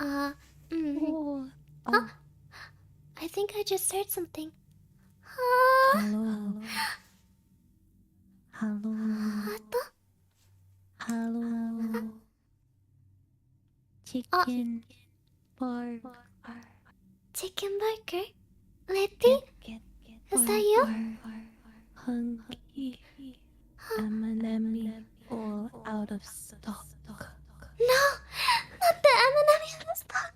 Uh, Oh, huh? oh, I think I just heard something. hello, hello, あと、hello, あ、chicken burger, chicken burger? Letty? get Is that you? burger, hungry, M&M all out of stock. No! Not the M&M in the stock!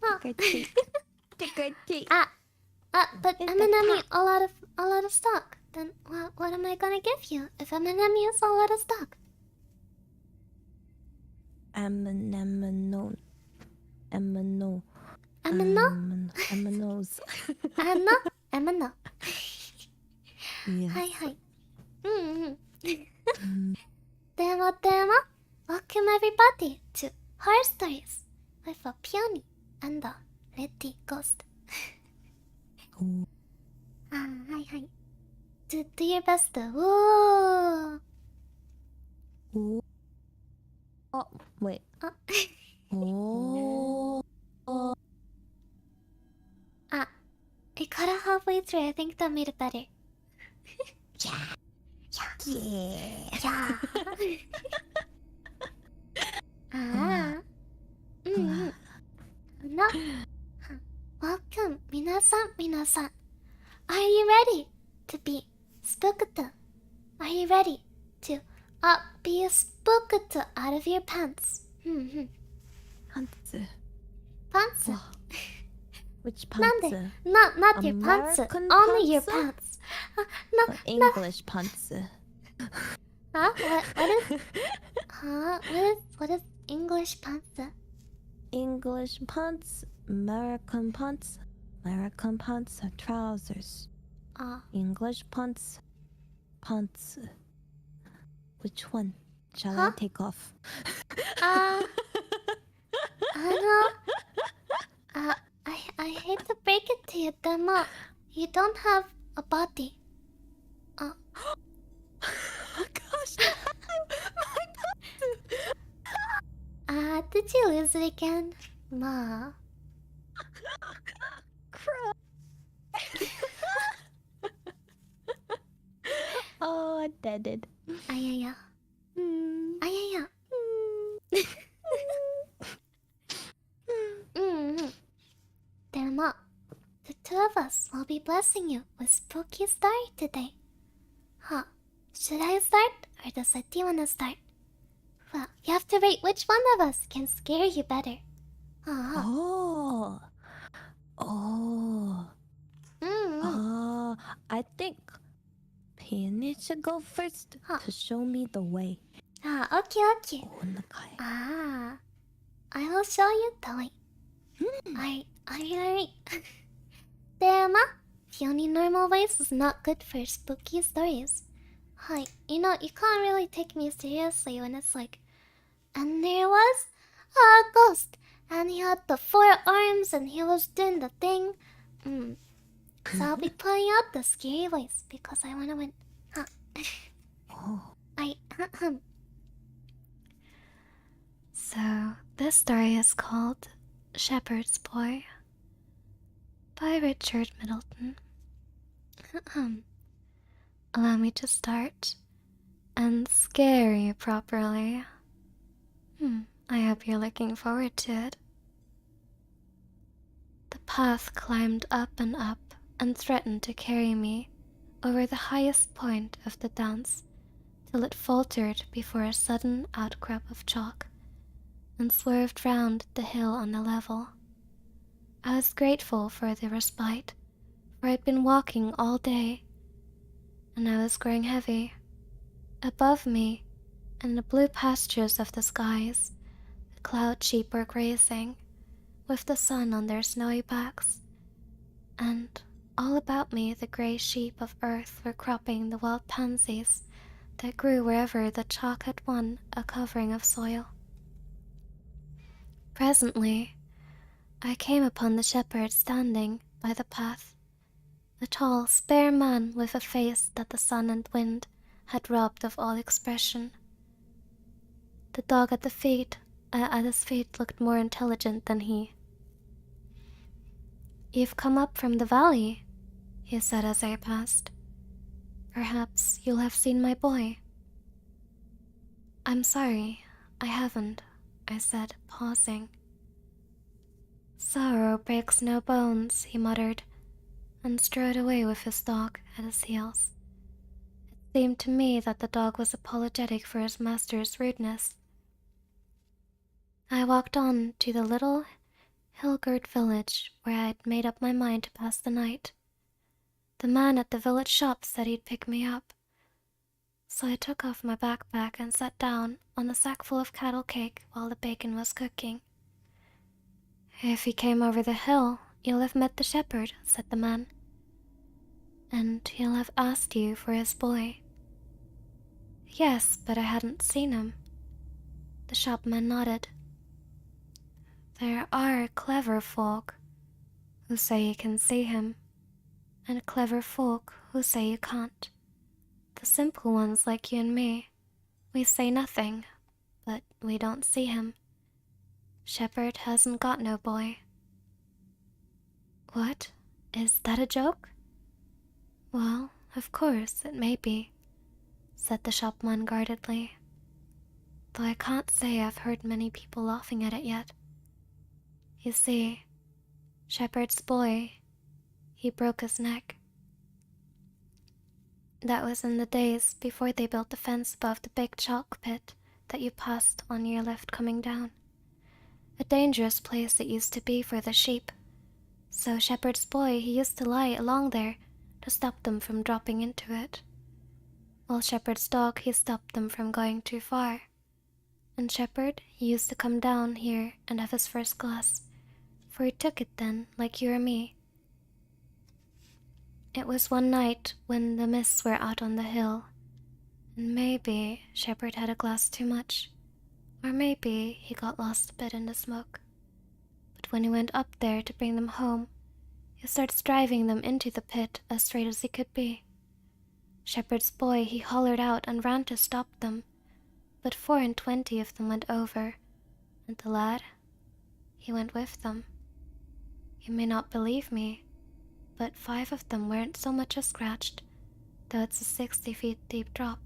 Oh. Trick or treat. But It's the M&M top. all out of stock. Then what am I gonna give you if M&M is all out of stock? M&M no. M&O. M&O? M&O's. M&O? Yes. Hi. Demo. Welcome everybody to Horror Stories with a Peony and a Letty Ghost. Oh. Hi. Do your best to woo. Oh. Oh, wait. Oh. Oh. I cut it halfway through. I think that made it better. Yeah. No. Welcome, minasan. Are you ready to be spooked? Are you ready to be spooked out of your pants? Pants. Pants? Wow. Which pants? Not your pants. American Only your pants? pants. No. English pants. Huh? What is? Huh? What is English pants? English pants. American pants. American pants are trousers. English pants. Pants. Which one shall I take off? I hate to break it to you, Demo. You don't have a body. Oh gosh, my pants. Did you lose it again? Ma. Crap. Oh, I deaded. Ayaya. Ayaya. Demo, the two of us will be blessing you with spooky story today. Huh? Should I start or does Letty wanna start? Well, you have to rate which one of us can scare you better. Oh. I think Peony should go first to show me the way. Okay. 오나가에. I will show you the way. Alright. Tema, Peony normal voice is not good for spooky stories. Hi, you can't really take me seriously when it's like, and there was a ghost, and he had the 4 arms, and he was doing the thing. So I'll be putting out the scary voice because I wanna win. So this story is called Shepherd's Boy by Richard Middleton. Allow me to start and scare you properly. I hope you're looking forward to it. The path climbed up and threatened to carry me over the highest point of the dance till it faltered before a sudden outcrop of chalk and swerved round the hill on a level. I was grateful for the respite, for I'd been walking all day, and I was growing heavy. Above me, in the blue pastures of the skies, the cloud sheep were grazing, with the sun on their snowy backs, and all about me the grey sheep of earth were cropping the wild pansies that grew wherever the chalk had won a covering of soil. Presently, I came upon the shepherd standing by the path, A tall, spare man with a face that the sun and wind had robbed of all expression. The dog at his feet looked more intelligent than he. "You've come up from the valley," he said as I passed. "Perhaps you'll have seen my boy." "I'm sorry, I haven't," I said, pausing. "Sorrow breaks no bones," he muttered, and strode away with his dog at his heels. It seemed to me that the dog was apologetic for his master's rudeness. I walked on to the little hill-girt village where I had made up my mind to pass the night. The man at the village shop said he'd pick me up, so I took off my backpack and sat down on a sackful of cattle cake while the bacon was cooking. "If you came over the hill, you'll have met the shepherd," said the man, "and he'll have asked you for his boy." "Yes, but I hadn't seen him." The shopman nodded. "There are clever folk who say you can see him, and clever folk who say you can't. The simple ones like you and me, we say nothing, but we don't see him. Shepherd hasn't got no boy." "What? Is that a joke?" "Well, of course, it may be," said the shopman guardedly, "though I can't say I've heard many people laughing at it yet. You see, Shepherd's boy, he broke his neck. That was in the days before they built the fence above the big chalk pit that you passed on your lift coming down. A dangerous place it used to be for the sheep. So Shepherd's boy, he used to lie along there to stop them from dropping into it. While Shepherd's dog, he stopped them from going too far. And Shepherd, he used to come down here and have his first glass, for he took it then, like you or me. It was one night when the mists were out on the hill, and maybe Shepherd had a glass too much, or maybe he got lost a bit in the smoke. But when he went up there to bring them home, he starts driving them into the pit as straight as he could be. Shepherd's boy, he hollered out and ran to stop them, but 24 of them went over, and the lad, he went with them. You may not believe me, but 5 of them weren't so much as scratched, though it's a 60 feet deep drop.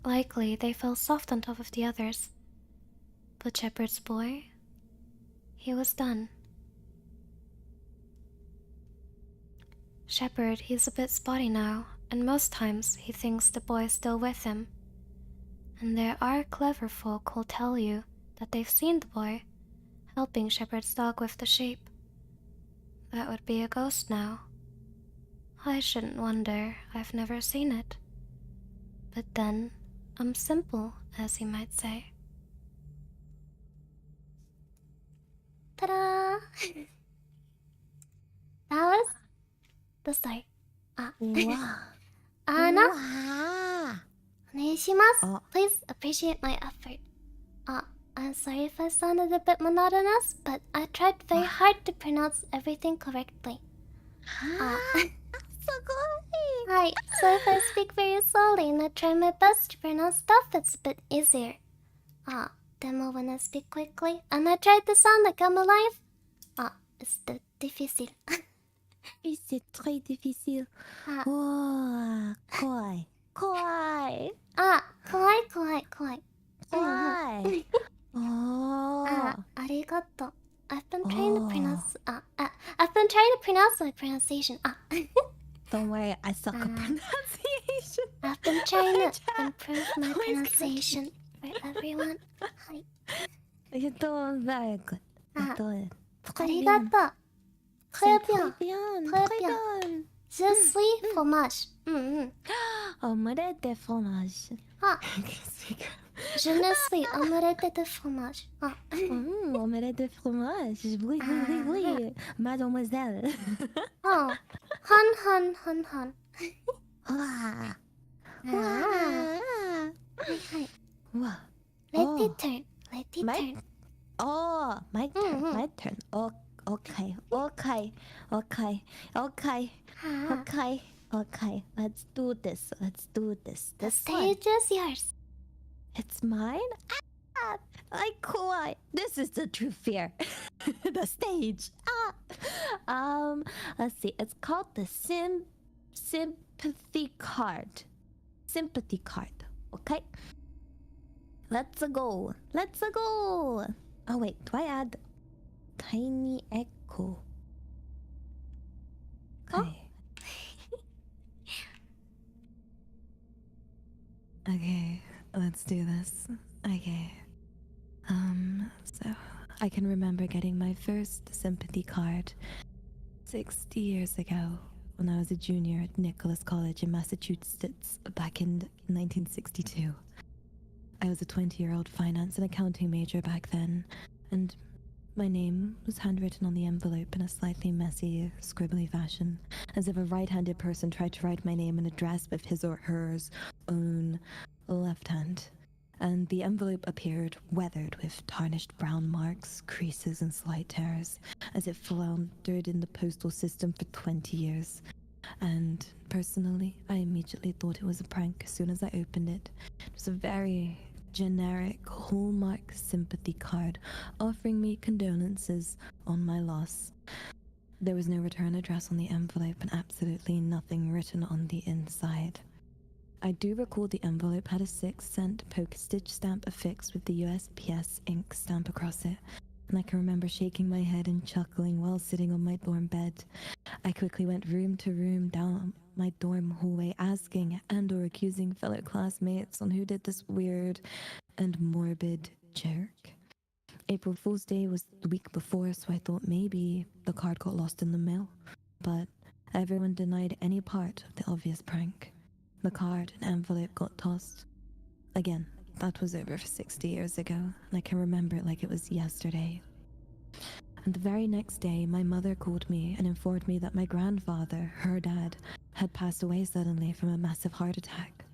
Likely they fell soft on top of the others, but Shepherd's boy, he was done. Shepherd, he's a bit spotty now, and most times he thinks the boy's still with him. And there are clever folk who'll tell you that they've seen the boy helping Shepherd's dog with the sheep. That would be a ghost now. I shouldn't wonder, I've never seen it. But then, I'm simple, as you might say. Ta-da! That was the story. Anna? Please appreciate my effort. I'm sorry if I sounded a bit monotonous, but I tried very hard to pronounce everything correctly. Hi, so if I speak very slowly and I try my best to pronounce stuff, it's a bit easier. Demo when I speak quickly and I try to sound like I'm alive. It's difficile. C'est très difficile. Kawaii. Kawaii. Kawaii. Arigato. I've been trying to pronounce. I've been trying to pronounce my pronunciation. Don't worry, I suck at pronunciation. I've been trying to improve my pronunciation for everyone. Hi. You're doing very good. You're doing Arigato. Très bien. Très bien. Je suis fromage. Omelette de fromage. Je ne suis omelette de fromage. Omelette de fromage. Oui, oui, oui, oui. Mademoiselle. Han. Wow. Wow. Let it turn. My turn. My turn. Okay. Okay. Okay. Ah, Okay. Okay. Let's do this. Let's do this. the This one. stage is yours. It's mine? Ah! Like Kawaii. This is the true fear. The stage. Let's see. It's called the sympathy card. Sympathy card. Okay? Let's go. Let's go. Oh wait, do I add tiny echo? Okay. Okay, let's do this. Okay. So I can remember getting my first sympathy card 60 years ago when I was a junior at Nicholas College in Massachusetts back in 1962. I was a 20-year-old finance and accounting major back then, and my name was handwritten on the envelope in a slightly messy, scribbly fashion, as if a right-handed person tried to write my name and address with his or hers own left hand. And the envelope appeared weathered with tarnished brown marks, creases, and slight tears, as it floundered in the postal system for 20 years. And personally, I immediately thought it was a prank as soon as I opened it. It was a very generic Hallmark sympathy card offering me condolences on my loss. There was no return address on the envelope and absolutely nothing written on the inside. I do recall the envelope had a 6-cent postage stamp affixed with the USPS ink stamp across it, and I can remember shaking my head and chuckling while sitting on my dorm bed. I quickly went room to room down my dorm hallway asking and or accusing fellow classmates on who did this weird and morbid joke. April Fool's Day was the week before, so I thought maybe the card got lost in the mail, but everyone denied any part of the obvious prank. The card and envelope got tossed. Again, that was over 60 years ago, and I can remember it like it was yesterday. And the very next day, my mother called me and informed me that my grandfather, her dad, had passed away suddenly from a massive heart attack.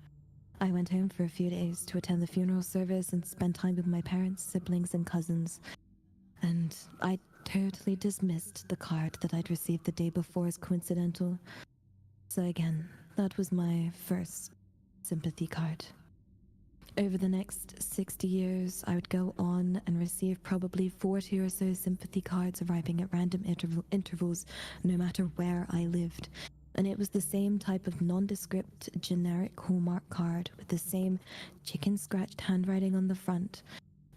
I went home for a few days to attend the funeral service and spend time with my parents, siblings, and cousins. And I totally dismissed the card that I'd received the day before as coincidental. So again, that was my first sympathy card. Over the next 60 years, I would go on and receive probably 40 or so sympathy cards arriving at random intervals, no matter where I lived. And it was the same type of nondescript, generic Hallmark card with the same chicken-scratched handwriting on the front.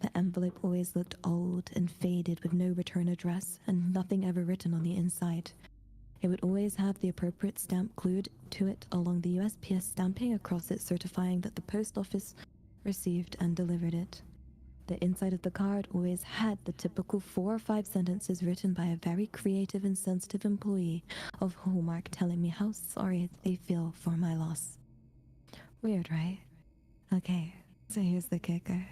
The envelope always looked old and faded with no return address and nothing ever written on the inside. It would always have the appropriate stamp glued to it along the USPS stamping across it, certifying that the post office received and delivered it. The inside of the card always had the typical 4 or 5 sentences written by a very creative and sensitive employee of Hallmark telling me how sorry they feel for my loss. Weird, right? Okay, so here's the kicker.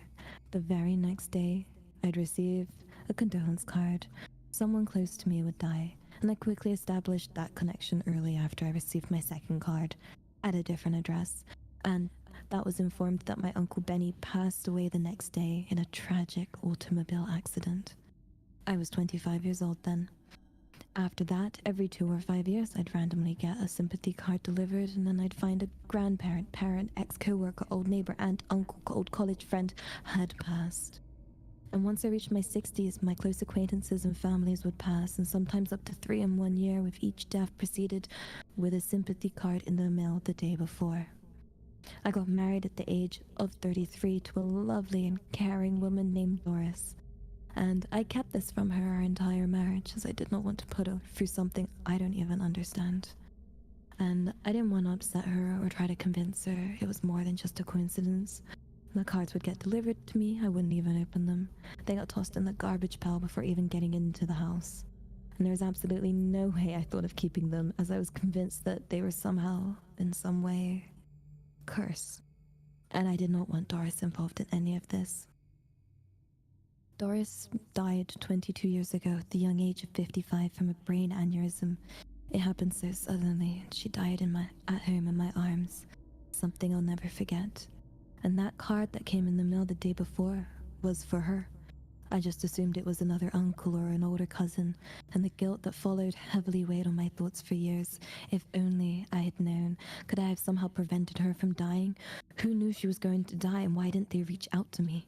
The very next day, I'd receive a condolence card. Someone close to me would die, and I quickly established that connection early after I received my second card at a different address, and that was informed that my Uncle Benny passed away the next day in a tragic automobile accident. I was 25 years old then. After that, every 2 or 5 years, I'd randomly get a sympathy card delivered, and then I'd find a grandparent, parent, ex-coworker, old neighbor, aunt, uncle, old college friend had passed. And once I reached my 60s, my close acquaintances and families would pass, and sometimes up to 3 in one year, with each death preceded with a sympathy card in the mail the day before. I got married at the age of 33 to a lovely and caring woman named Doris. And I kept this from her our entire marriage, as I did not want to put her through something I don't even understand. And I didn't want to upset her or try to convince her it was more than just a coincidence. The cards would get delivered to me, I wouldn't even open them. They got tossed in the garbage pile before even getting into the house. And there was absolutely no way I thought of keeping them, as I was convinced that they were somehow, in some way, curse. And I did not want Doris involved in any of this. Doris died 22 years ago at the young age of 55 from a brain aneurysm. It happened so suddenly, and she died at home in my arms. Something I'll never forget. And that card that came in the mail the day before was for her. I just assumed it was another uncle or an older cousin, and the guilt that followed heavily weighed on my thoughts for years. If only I had known. Could I have somehow prevented her from dying? Who knew she was going to die, and why didn't they reach out to me?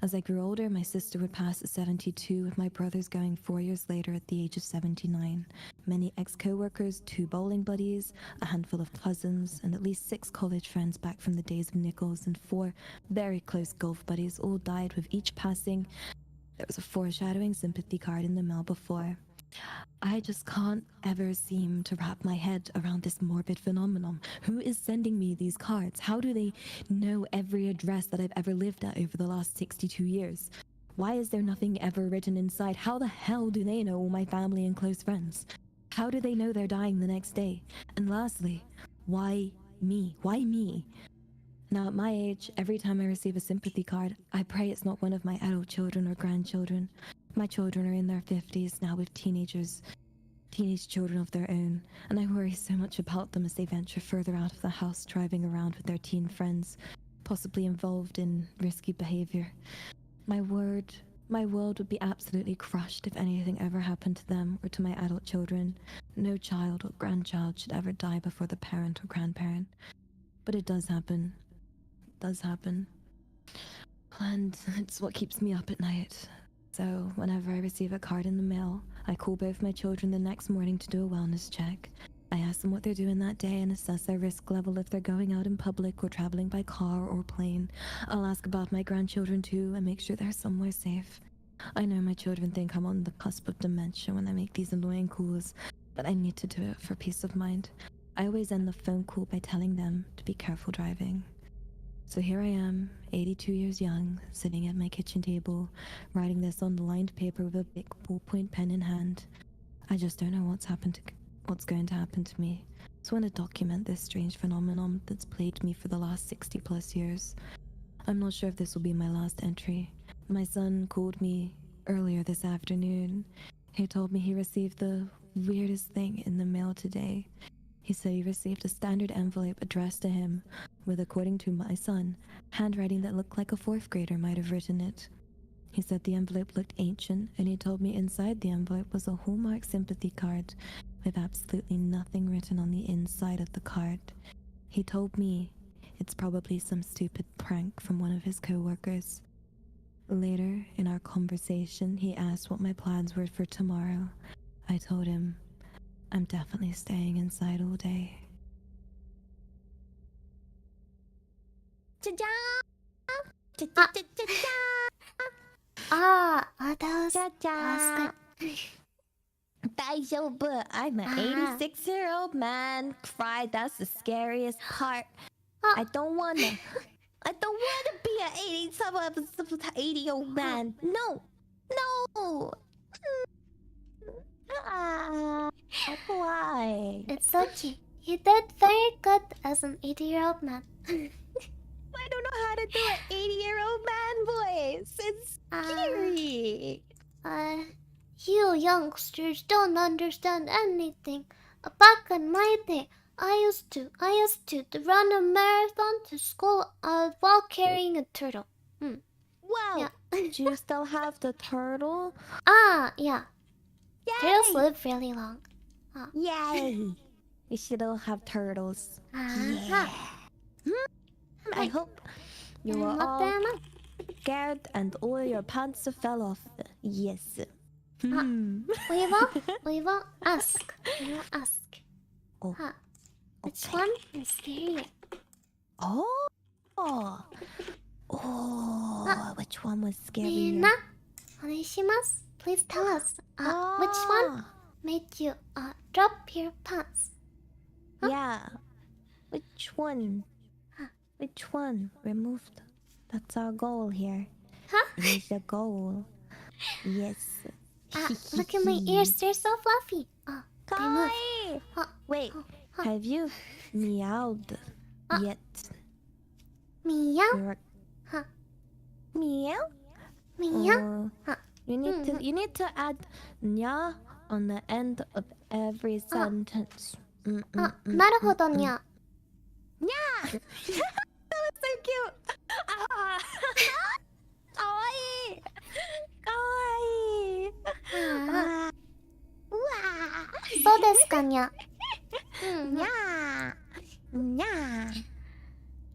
As I grew older, my sister would pass at 72, with my brothers going 4 years later at the age of 79. Many ex-co-workers, 2 bowling buddies, a handful of cousins, and at least 6 college friends back from the days of Nichols, and 4 very close golf buddies all died with each passing. There was a foreshadowing sympathy card in the mail before. I just can't ever seem to wrap my head around this morbid phenomenon. Who is sending me these cards? How do they know every address that I've ever lived at over the last 62 years? Why is there nothing ever written inside? How the hell do they know all my family and close friends? How do they know they're dying the next day? And lastly, why me? Why me? Now, at my age, every time I receive a sympathy card, I pray it's not one of my adult children or grandchildren. My children are in their 50s now with teenage children of their own, and I worry so much about them as they venture further out of the house, driving around with their teen friends, possibly involved in risky behavior. My world would be absolutely crushed if anything ever happened to them or to my adult children. No child or grandchild should ever die before the parent or grandparent. But it does happen. It does happen. And it's what keeps me up at night. So, whenever I receive a card in the mail, I call both my children the next morning to do a wellness check. I ask them what they're doing that day and assess their risk level if they're going out in public or traveling by car or plane. I'll ask about my grandchildren too and make sure they're somewhere safe. I know my children think I'm on the cusp of dementia when I make these annoying calls, but I need to do it for peace of mind. I always end the phone call by telling them to be careful driving. So here I am, 82 years young, sitting at my kitchen table, writing this on the lined paper with a big ballpoint pen in hand. I just don't know what's going to happen to me. So I want to document this strange phenomenon that's plagued me for the last 60 plus years. I'm not sure if this will be my last entry. My son called me earlier this afternoon. He told me he received the weirdest thing in the mail today. He said he received a standard envelope addressed to him with, according to my son, handwriting that looked like a 4th grader might have written it. He said the envelope looked ancient, and he told me inside the envelope was a Hallmark sympathy card with absolutely nothing written on the inside of the card. He told me it's probably some stupid prank from one of his co-workers. Later in our conversation, he asked what my plans were for tomorrow. I told him I'm definitely staying inside all day. That was good. 大丈夫. I'm an 86-year-old man. Cry, that's the scariest part. I don't wanna be an 80-year-old man. No. Why? It's okay. You did very good as an 80-year-old man. I don't know how to do an 80-year-old man voice. It's scary. You youngsters don't understand anything. Back in my day, I used to run a marathon to school while carrying a turtle. Wow. Yeah. Do you still have the turtle? Yeah. Yay! Turtles live really long. Yay! We should all have turtles. Yeah. I hope you were all scared and all your pants fell off. Yes. We will ask. Oh. Which one is scary? Which one was scary? Mina, oneshimasu. Please tell us. Which one made you drop your pants? Yeah. Which one? Which one removed? That's our goal here. It is the goal. Yes. Look at my ears. They're so fluffy. Kawaii! Wait, have you meowed yet? Meow? Meow? Meow? You need to add nya on the end of every sentence. なるほどにゃ。 Nya! That was so cute! Kawaii! かにゃ。にゃーにゃー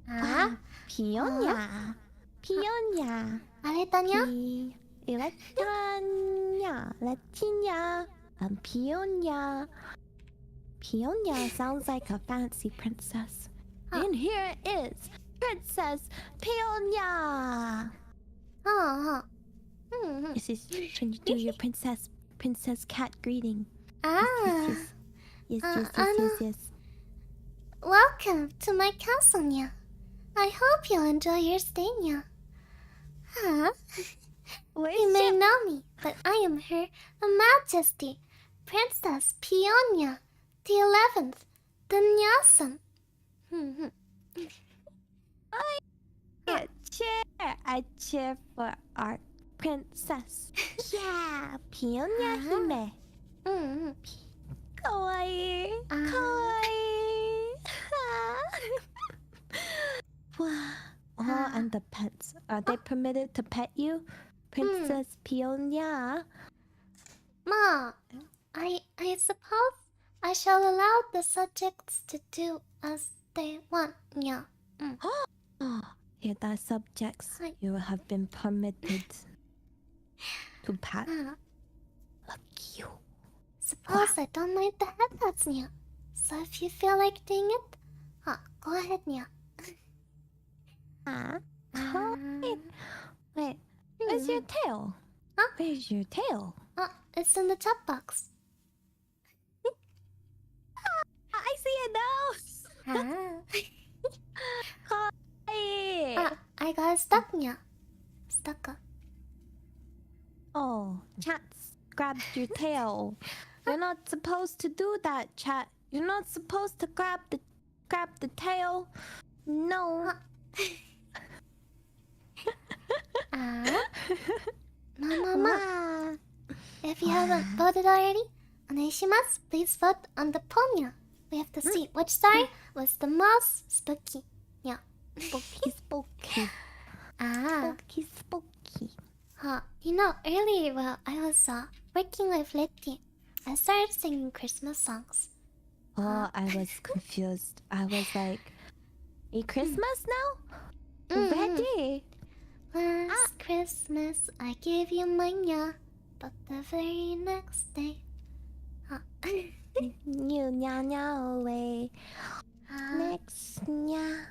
あピヨニャーピヨニャーあれだにゃ。ピエレクトラニャーレチニャーピヨニャーPeonia sounds like a fancy princess. And here is Princess Peonia. This is when you do your princess cat greeting. Yes. Welcome to my castle, nya. I hope you'll enjoy your stay, nya. You may know me, but I am Her Majesty, Princess Peonia, the 11th, the Nyasan. I cheer for our princess. Yeah, Peonia Hime. Kawaii. Wow. And the pets. Are they permitted to pet you? Princess Peonia? Ma, I suppose I shall allow the subjects to do as they want, nya. Here, the subjects you have been permitted to pat. Look, you. Suppose I don't mind the headpats, nya. So if you feel like doing it, go ahead, nya. Wait, where's your tail? Where's your tail? It's in the chat box. I see it now. I got stuck, nya. Stuck. Oh, chats grabbed your tail. You're not supposed to do that, chat. You're not supposed to grab the tail. No. Ma. If you haven't voted already, oneishimasu, please vote on the poll, nya. We have to see which side was the most spooky. Yeah. Spooky. Spooky. You know, earlier while I was working with Letty, I started singing Christmas songs. Oh, I was confused. I was like, Christmas now? Already? Last Christmas, I gave you mine, yeah. But the very next day... You nya away. Next nya,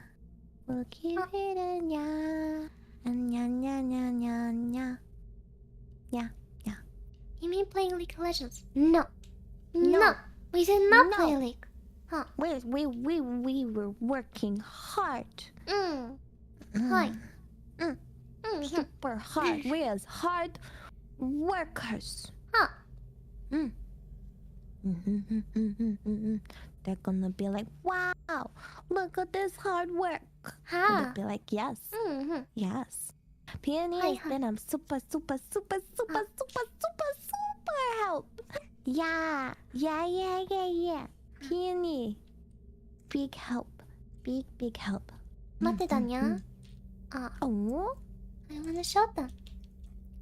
we'll give it a nya. And nya. You mean playing League of Legends? No. We did not play League. We were working hard. Hi. Super hard. We're as hard workers. They're gonna be like, wow, look at this hard work. And they'll be like, yes. Yes. Peony has been a super help. Yeah. Peony. Big help. Big help. 待ってたにゃ。Oh? I wanna show them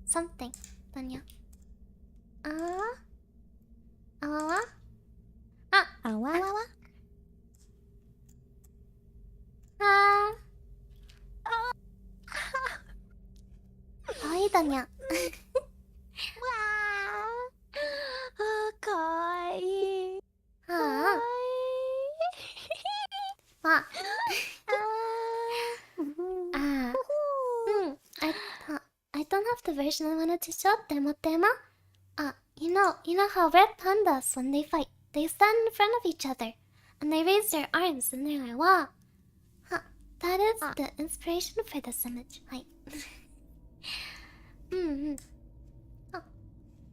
something, だにゃ。あわわ。あわわわ。かわいいだにゃ。かわいい。I don't have the version I wanted to show them, Tema. You know how red pandas, when they fight, they stand in front of each other, and they raise their arms, and they're like, wow. That is the inspiration for this image. Hi.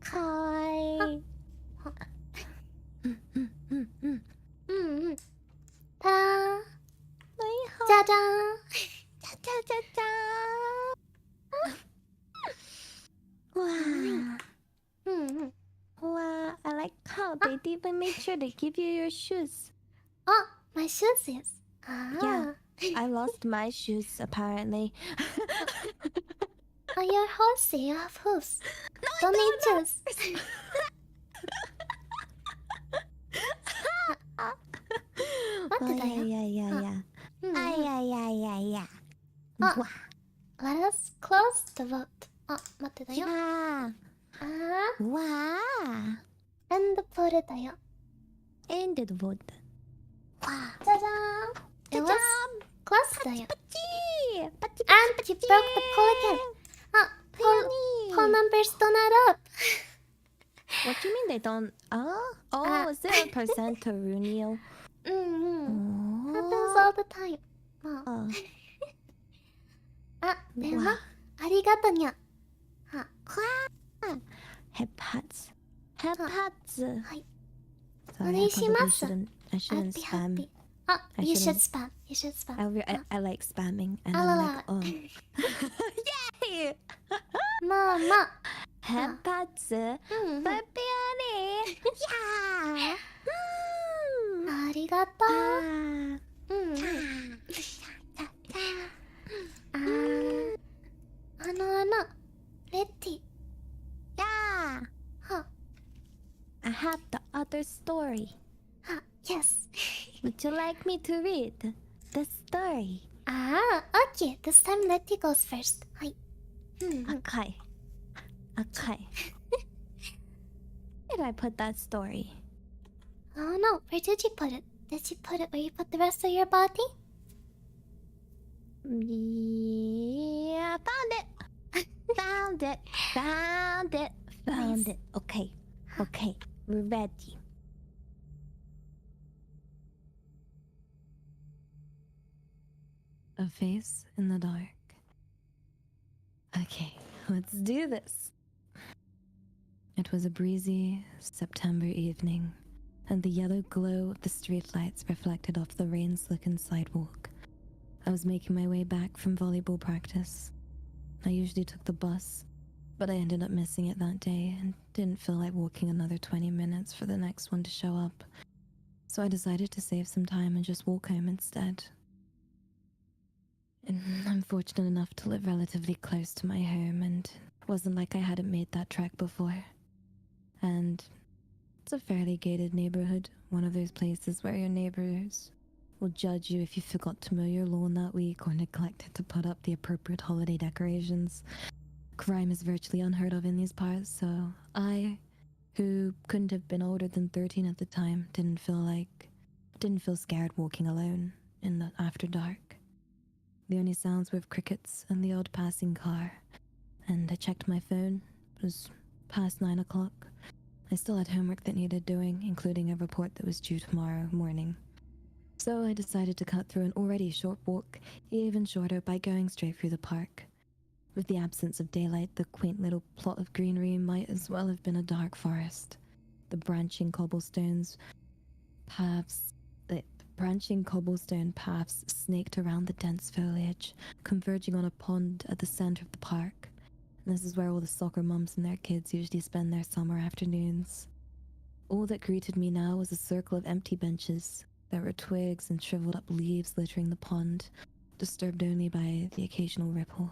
Kawaii. Ta. 짜잔. Wow. Wow, I like how they even made sure to give you your shoes. Oh, my shoes is. Yeah, I lost my shoes apparently. Oh, you're horsey, you have hooves. Don't need shoes. 待ってたよ。yeah. うんうん。Yeah. あ、let us close the vote. あ、待ってたよ。Yeah. あー、 Wow. end poll だよ。 Ended vote. Wow. じゃじゃーん。It was close だよ。Pachi. And you broke the poll again. あ、poll numbers don't add up. What do you mean they don't? Oh, 0% to Runio. うんうん。happens Oh. all the time. まあ。あ、でも、ありがとにゃ。は。Hepats. はい。お Sorry, 願 I いしま probably す。 shouldn't. I I'd shouldn't be spam. happy. あ、I you should shouldn't. spam. You should spam. I like spamming, and あら I'm ら like, oh. Yay! まあまあ。 Hepats. うんうん。 Peony. Yeah. ありがとう。うんうん。レッティ。 Yeah. は。 I have the other story. は。Yes. Would you like me to read the story? ああ、OK. This time Letty goes first. はい。うんうん。 Okay. Where did I put that story? Oh no, where did you put it? Did you put it where you put the rest of your body? Yeah, found it. Okay, we're ready. A face in the dark. Okay, let's do this. It was a breezy September evening, and the yellow glow of the streetlights reflected off the rain-slickened sidewalk. I was making my way back from volleyball practice. I usually took the bus, but I ended up missing it that day and didn't feel like walking another 20 minutes for the next one to show up. So I decided to save some time and just walk home instead. And I'm fortunate enough to live relatively close to my home, and it wasn't like I hadn't made that trek before. And it's a fairly gated neighborhood, one of those places where your neighbors will judge you if you forgot to mow your lawn that week or neglected to put up the appropriate holiday decorations. Crime is virtually unheard of in these parts, so I, who couldn't have been older than 13 at the time, didn't feel scared walking alone in the after dark. The only sounds were of crickets and the odd passing car, and I checked my phone. It was past 9 o'clock. I still had homework that needed doing, including a report that was due tomorrow morning. So I decided to cut through an already short walk even shorter by going straight through the park. With the absence of daylight, the quaint little plot of greenery might as well have been a dark forest. The branching cobblestone paths snaked around the dense foliage, converging on a pond at the center of the park. And this is where all the soccer mums and their kids usually spend their summer afternoons. All that greeted me now was a circle of empty benches. There were twigs and shriveled up leaves littering the pond, disturbed only by the occasional ripple.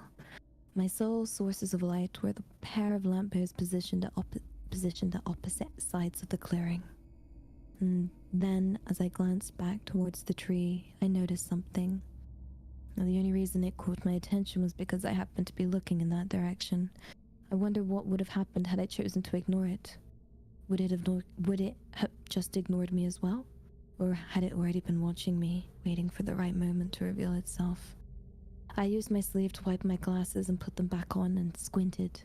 My sole sources of light were the pair of lampposts positioned at opposite sides of the clearing. And then, as I glanced back towards the tree, I noticed something. Now, the only reason it caught my attention was because I happened to be looking in that direction. I wonder what would have happened had I chosen to ignore it. Would it have just ignored me as well? Or had it already been watching me, waiting for the right moment to reveal itself? I used my sleeve to wipe my glasses and put them back on and squinted.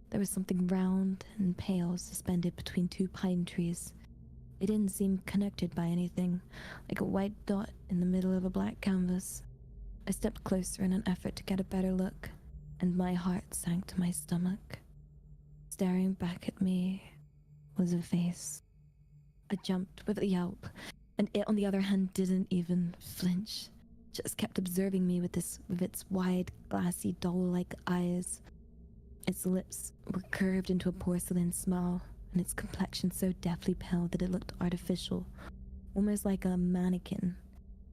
There was something round and pale suspended between two pine trees. It didn't seem connected by anything, like a white dot in the middle of a black canvas. I stepped closer in an effort to get a better look, and my heart sank to my stomach. Staring back at me was a face. I jumped with a yelp, and it, on the other hand, didn't even flinch. Just kept observing me with its wide, glassy, doll-like eyes. Its lips were curved into a porcelain smile, and its complexion so deathly pale that it looked artificial, almost like a mannequin.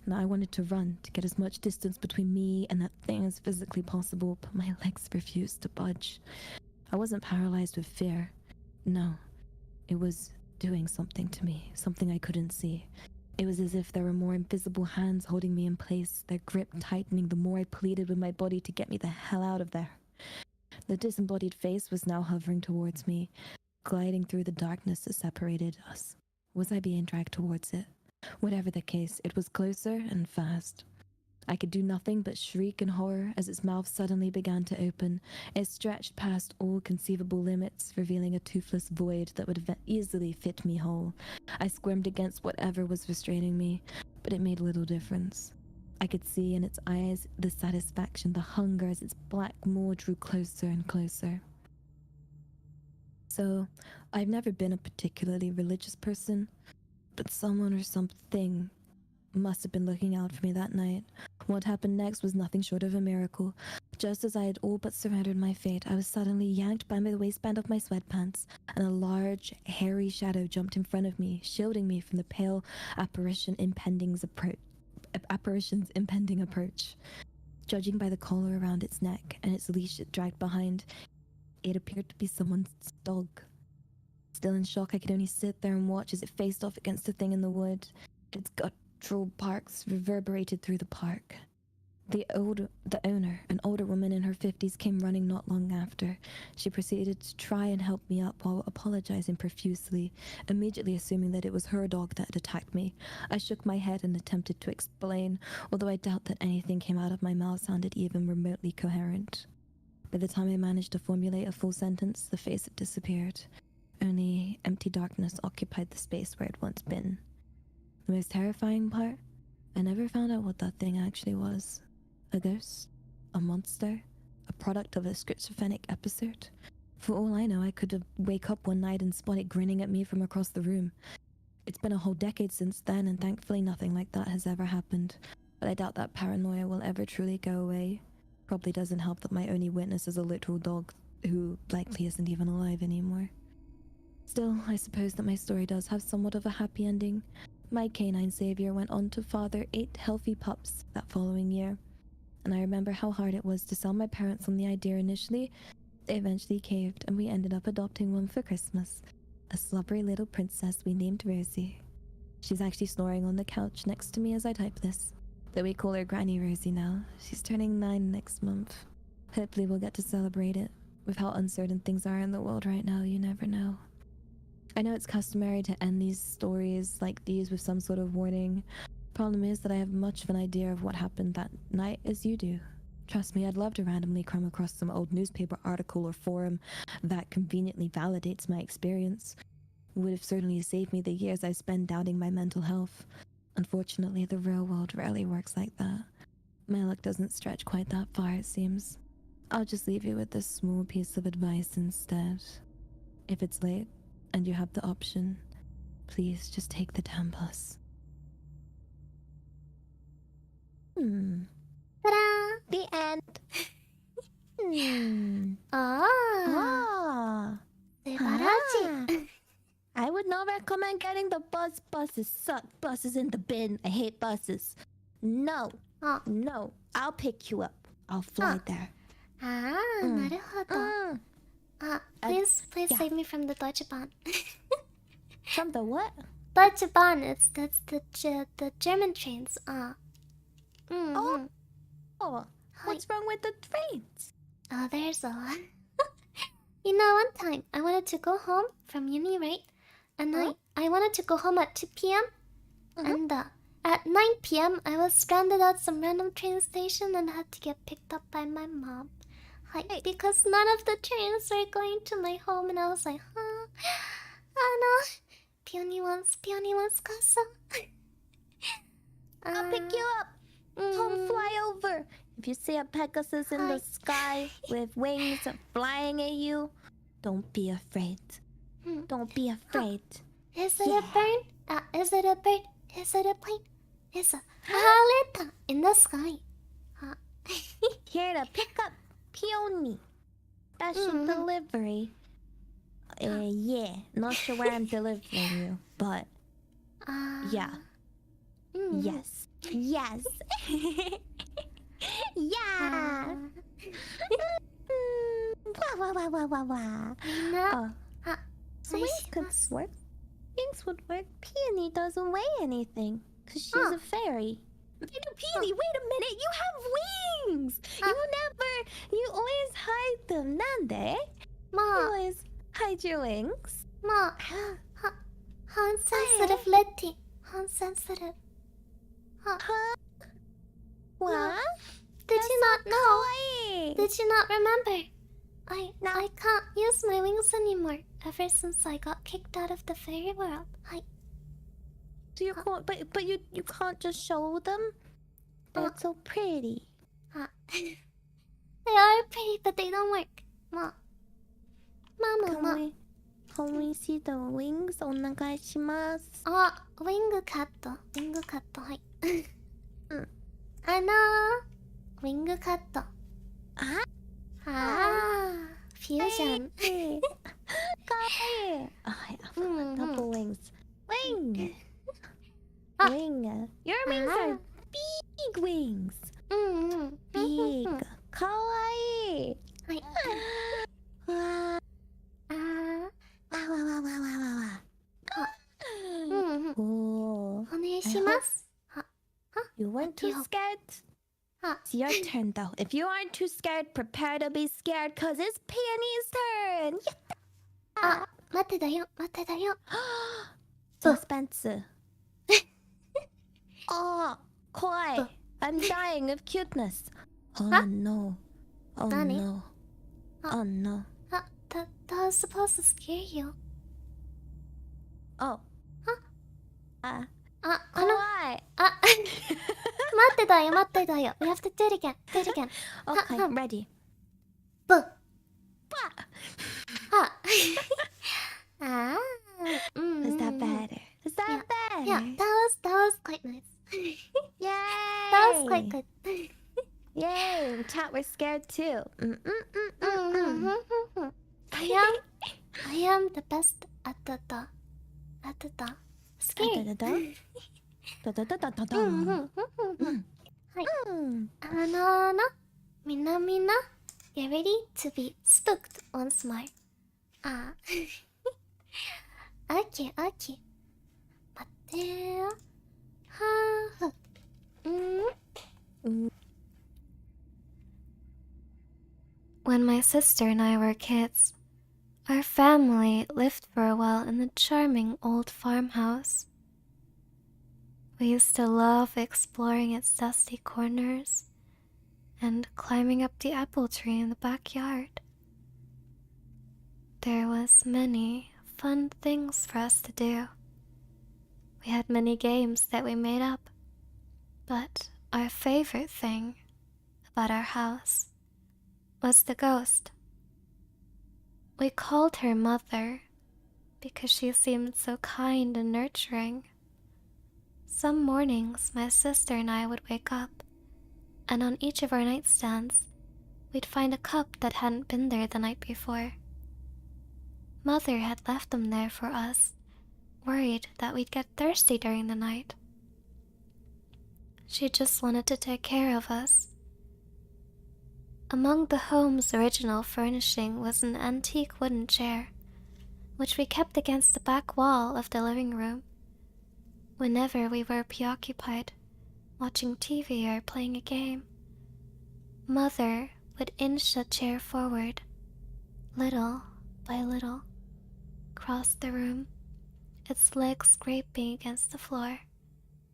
And I wanted to run to get as much distance between me and that thing as physically possible, but my legs refused to budge. I wasn't paralyzed with fear. No, it was doing something to me, something I couldn't see. It was as if there were more invisible hands holding me in place, their grip tightening the more I pleaded with my body to get me the hell out of there. The disembodied face was now hovering towards me, gliding through the darkness that separated us. Was I being dragged towards it? Whatever the case, it was closer and fast. I could do nothing but shriek in horror as its mouth suddenly began to open. It stretched past all conceivable limits, revealing a toothless void that would easily fit me whole. I squirmed against whatever was restraining me, but it made little difference. I could see in its eyes the satisfaction, the hunger as its black maw drew closer and closer. So, I've never been a particularly religious person, but someone or something must have been looking out for me that night. What happened next was nothing short of a miracle. Just as I had all but surrendered my fate, I was suddenly yanked by the waistband of my sweatpants, and a large, hairy shadow jumped in front of me, shielding me from the pale apparition's impending approach. Judging by the collar around its neck and its leash it dragged behind, it appeared to be someone's dog. Still in shock, I could only sit there and watch as it faced off against the thing in the wood. Its guttural barks reverberated through the park. The owner, an older woman in her 50s, came running not long after. She proceeded to try and help me up while apologizing profusely, immediately assuming that it was her dog that had attacked me. I shook my head and attempted to explain, although I doubt that anything came out of my mouth sounded even remotely coherent. By the time I managed to formulate a full sentence, the face had disappeared. Only empty darkness occupied the space where it had once been. The most terrifying part? I never found out what that thing actually was. A ghost? A monster? A product of a schizophrenic episode? For all I know, I could wake up one night and spot it grinning at me from across the room. It's been a whole decade since then, and thankfully nothing like that has ever happened. But I doubt that paranoia will ever truly go away. Probably doesn't help that my only witness is a literal dog who likely isn't even alive anymore. Still, I suppose that my story does have somewhat of a happy ending. My canine savior went on to father 8 healthy pups that following year. And I remember how hard it was to sell my parents on the idea initially. They eventually caved, and we ended up adopting one for Christmas. A slobbery little princess we named Rosie. She's actually snoring on the couch next to me as I type this. Though we call her Granny Rosie now. She's turning 9 next month. Hopefully we'll get to celebrate it. With how uncertain things are in the world right now, you never know. I know it's customary to end these stories like these with some sort of warning. Problem is that I have much of an idea of what happened that night as you do. Trust me, I'd love to randomly come across some old newspaper article or forum that conveniently validates my experience. It would have certainly saved me the years I spent doubting my mental health. Unfortunately, the real world rarely works like that. My luck doesn't stretch quite that far, it seems. I'll just leave you with this small piece of advice instead. If it's late, and you have the option, please just take the damn bus. Ta-da! The end. Ah! 素晴らしい。 I would not recommend getting the bus. Buses suck. Buses in the bin. I hate buses. No. No. I'll pick you up. I'll fly there. ああ、なるほど。please yeah. save me from the Deutsche Bahn. From the what? Deutsche Bahn, that's the German trains. Oh, what's wrong with the trains? Oh, there's a lot. You know, one time I wanted to go home from uni, right? And I wanted to go home at 2 p.m. And at 9 p.m. I was stranded at some random train station and had to get picked up by my mom. Because none of the trains were going to my home, and I was like, huh? Oh no. Peony wants casa. I'll pick you up. Come fly over. If you see a Pegasus in the sky with wings flying at you, don't be afraid. Don't be afraid. Is it a bird? Is it a bird? Is it a plane? Is a halita in the sky? Here to pick up Peony. Special delivery. Yeah. Not sure where I'm delivering you, but yeah. Yes. Yes. Yeah. Wah. No. So ways could work. Being wings would work. Peony doesn't weigh anything, because she's Huh. a fairy. Peony, wait a minute, you have wings! You always hide them, nande? You Ma, always hide your wings. Ma. How insensitive, Letty. How insensitive. Huh? What? Did you not know? Kawaii! Did you not remember? I No. can't use my wings anymore ever since I got kicked out of the fairy world. So you can't, but you can't just show them? They're so pretty. They are pretty, but they don't work. Ma. Can we see the wings? Onegaishimasu. Wing cut. Wing cut. Hi. ウィングカット。フュージョン。Kawaii! I have double wings. Wing! Wing. Your wings are big wings. Big. Kawaii! はい。わお願いします。You weren't too scared? It's your turn though. If you aren't too scared, prepare to be scared cause it's Peony's turn! 待ってだよ。Suspense. Oh, Kawaii. I'm dying of cuteness. Oh no. Oh Nani? no. Oh no. That was supposed to scare you. Oh. Kawaii. Kawaii. 待ってだよ。We have to do it again. Okay, ready. ブッ。 Is that better? Is that better? Yeah, that was quite nice. Yay! That was quite good. Yay! Chat, we're scared too. I am the best at the scary. みんな get ready to be spooked once more. Okay. 待ってよ。When my sister and I were kids, our family lived for a while in the charming old farmhouse. We used to love exploring its dusty corners and climbing up the apple tree in the backyard. There was many fun things for us to do. We had many games that we made up, but our favorite thing about our house was the ghost. We called her Mother because she seemed so kind and nurturing. Some mornings my sister and I would wake up, and on each of our nightstands we'd find a cup that hadn't been there the night before. Mother had left them there for us, worried that we'd get thirsty during the night. She just wanted to take care of us. Among the home's original furnishing was an antique wooden chair, which we kept against the back wall of the living room. Whenever we were preoccupied, watching TV or playing a game, Mother would inch the chair forward, little by little, across the room, its legs scraping against the floor,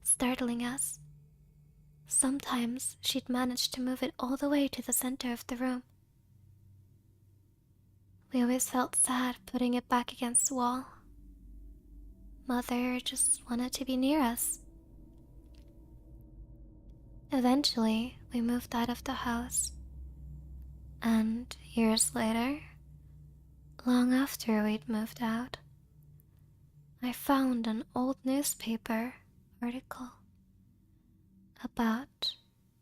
startling us. Sometimes she'd manage to move it all the way to the center of the room. We always felt sad putting it back against the wall. Mother just wanted to be near us. Eventually, we moved out of the house. And years later, long after we'd moved out, I found an old newspaper article about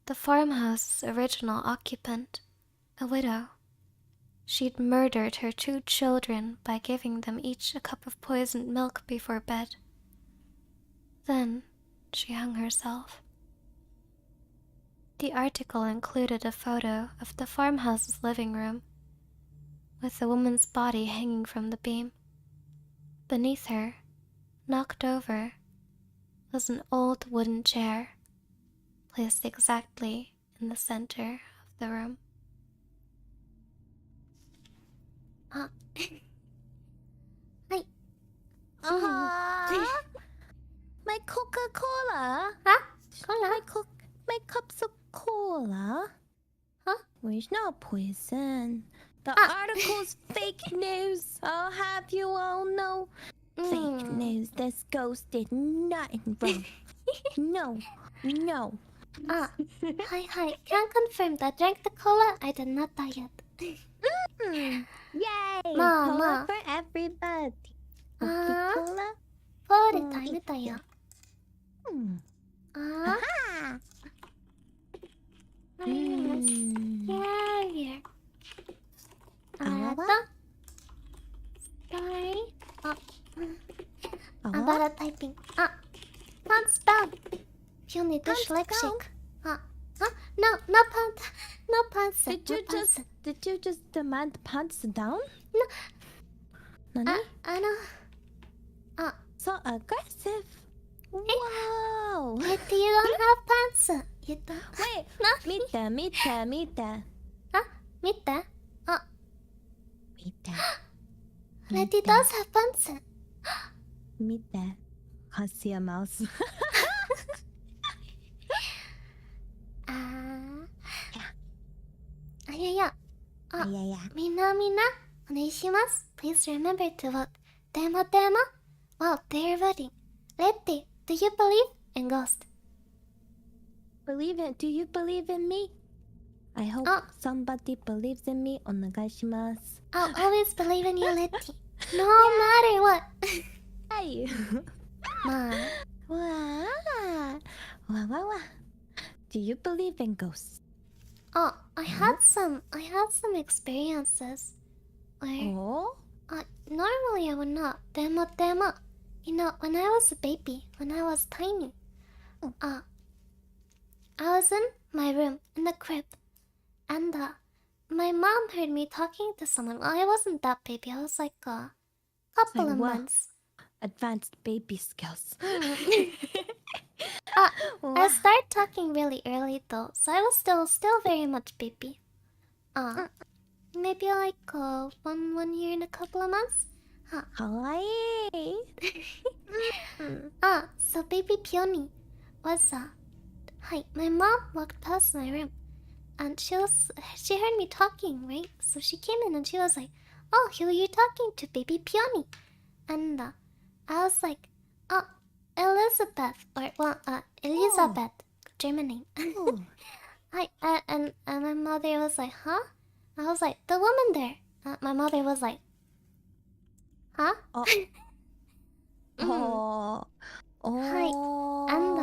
the farmhouse's original occupant, a widow. She'd murdered her 2 children by giving them each a cup of poisoned milk before bed. Then she hung herself. The article included a photo of the farmhouse's living room, with the woman's body hanging from the beam. Beneath her, knocked over, was an old wooden chair placed exactly in the center of the room. Hi. My Coca-Cola. Huh? My cups of cola. Huh? Well, it's not poison. The Ah. article's fake news. I'll have you all know. Fake news. This ghost did nothing wrong. No. Hi. Can confirm that drank the cola. I did not die yet. Yay! Ma. Cola for everybody. Ah. Coca-Cola. ポール食べたよ。あ Aha! あります。あと、sorry. あ、バラタイピング。あ、pants down. Peony dyslexic. あ、no pants. Did you just demand pants down? No. Nani? So Ah. aggressive. Wow. But you don't have pants. You don't. Wait. 見て。見て。Letty does have pants. 見て。I see a mouse. いや。みんな、お願いします。Please remember to vote. テーマ。Wow, they're voting. Letty, do you believe in ghosts? Do you believe in me? I hope somebody believes in me. お願いします。I'll always believe in you, Letty. No matter what. はい。まあ。わ。Do you believe in ghosts? I had some experiences where normally I would not. でも you know, when I was a baby, when I was tiny, I was in my room in the crib, and my mom heard me talking to someone. Well, I wasn't that baby. I was like a couple of months. Advanced baby skills. I started talking really early though, so I was still very much baby. Maybe like 1 year and a couple of months. Kawaii. So baby Peony was hi. My mom walked past my room, and she heard me talking, right? So she came in and she was like, "Oh, who are you talking to, baby Peony?" And I was like, "Oh, Elizabeth," or Elizabeth, German name. And my mother was like, "Huh?" I was like, "The woman there." My mother was like, "Huh?" Hi. And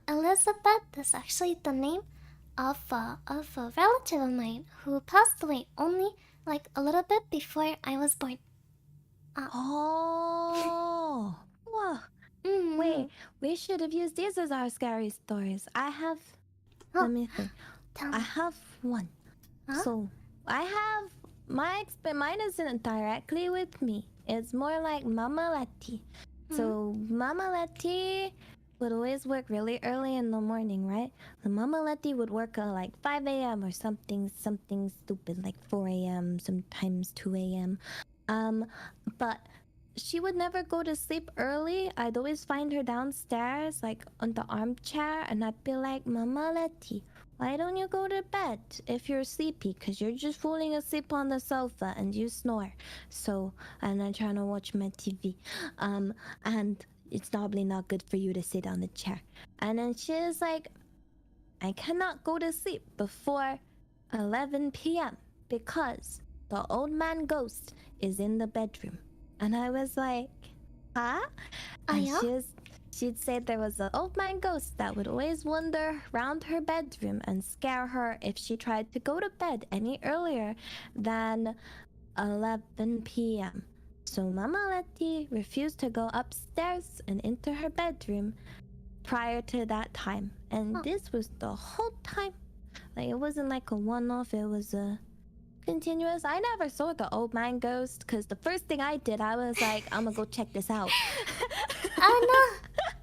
Elizabeth is actually the name of a relative of mine who passed away only like a little bit before I was born. Wow. Wait, we should have used these as our scary stories. I have. Let me think. I have one. So I have mine isn't directly with me. It's more like Mama Letty. So Mama Letty would always work really early in the morning, right? The Mama Letty would work at like 5 a.m. or something stupid like 4 a.m. sometimes 2 a.m. But she would never go to sleep early. I'd always find her downstairs like on the armchair, and I'd be like, Mama Letty, why don't you go to bed if you're sleepy? Because you're just falling asleep on the sofa and you snore. So, and I'm trying to watch my TV. And it's probably not good for you to sit on the chair. And then she was like, I cannot go to sleep before 11 p.m. because the old man ghost is in the bedroom. And I was like, huh? And she'd say there was an old man ghost that would always wander around her bedroom and scare her if she tried to go to bed any earlier than 11 p.m. So Mama Letty refused to go upstairs and into her bedroom prior to that time. And this was the whole time. Like, it wasn't like a one-off, it was a continuous. I never saw the old man ghost because the first thing I did, I was like, I'm gonna go check this out. Oh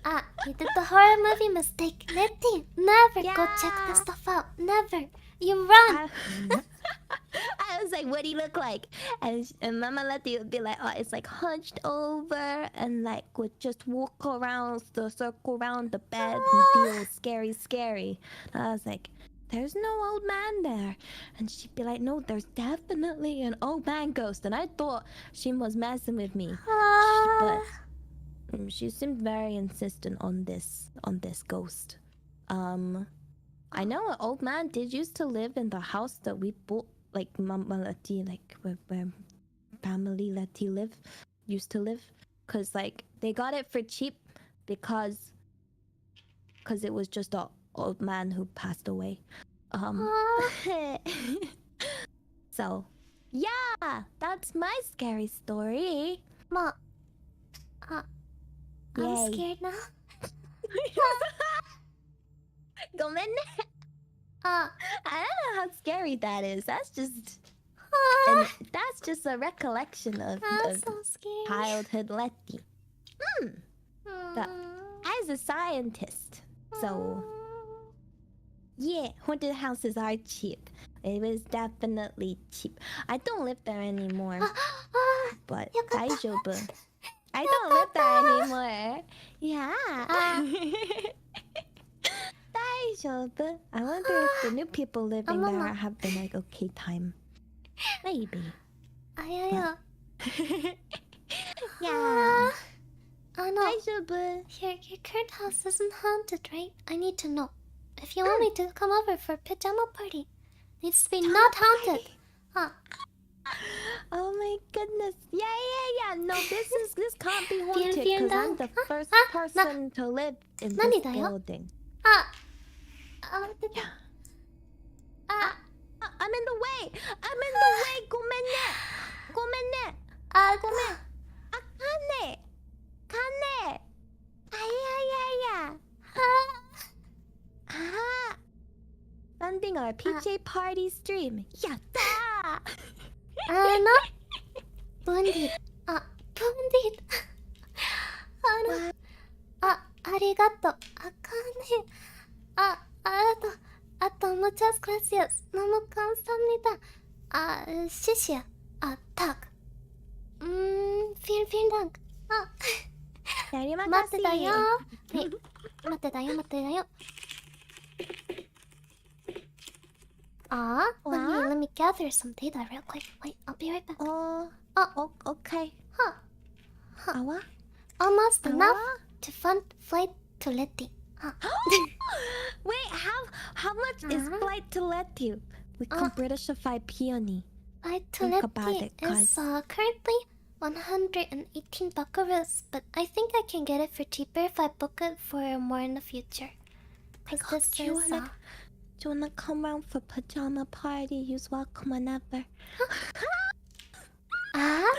no! You did the horror movie mistake. Letty, never go check this stuff out. Never. You run. I was like, what do you look like? And Mama Letty would be like, oh, it's like hunched over and like would just walk around the circle around the bed and feel scary. And I was like, there's no old man there. And she'd be like, no, there's definitely an old man ghost. And I thought she was messing with me. But she seemed very insistent on this ghost. I know an old man did used to live in the house that we bought, like Mama Letty, like where family Letty used to live, cause like they got it for cheap because it was just an old man who passed away. So yeah, that's my scary story. Ma. I'm Yay. scared now. Gomen. I don't know how scary that is. That's just a recollection of so scared. childhood Letty. But as a scientist, so yeah, haunted houses are cheap. It was definitely cheap. I don't live there anymore, but daijoubu. I don't live there anymore. Yeah. Daijoubu. I wonder if the new people living there are having like okay time. Maybe. Yeah. Yeah. No. Daijoubu. Your current house isn't haunted, right? I need to know. If you want me to come over for pajama party, needs to be not haunted. Oh my goodness. Yeah. No, this can't be haunted Fear because I'm down. the first person to live in this building. Yeah. I'm in the way. Gomenne. Kane. Funding our PJ party stream. Yatta! No. Bonded. Bonded. Arigato. Akane. Muchas gracias. 너무 감사합니다. 시시야. Tak. Vielen Dank. やりまかし待ってたよ。はい。待ってたよ。Let me gather some data real quick. Wait, I'll be right back. Okay. Awa? Almost enough to fund flight to Letty. Wait, how much is flight to Letty? We can Britishify Peony. Flight to Think about Letty it, guys. is currently 118 buckaroos, but I think I can get it for cheaper if I book it for more in the future. Cause this Do you is wanna come round for pajama party? You're welcome whenever. Oh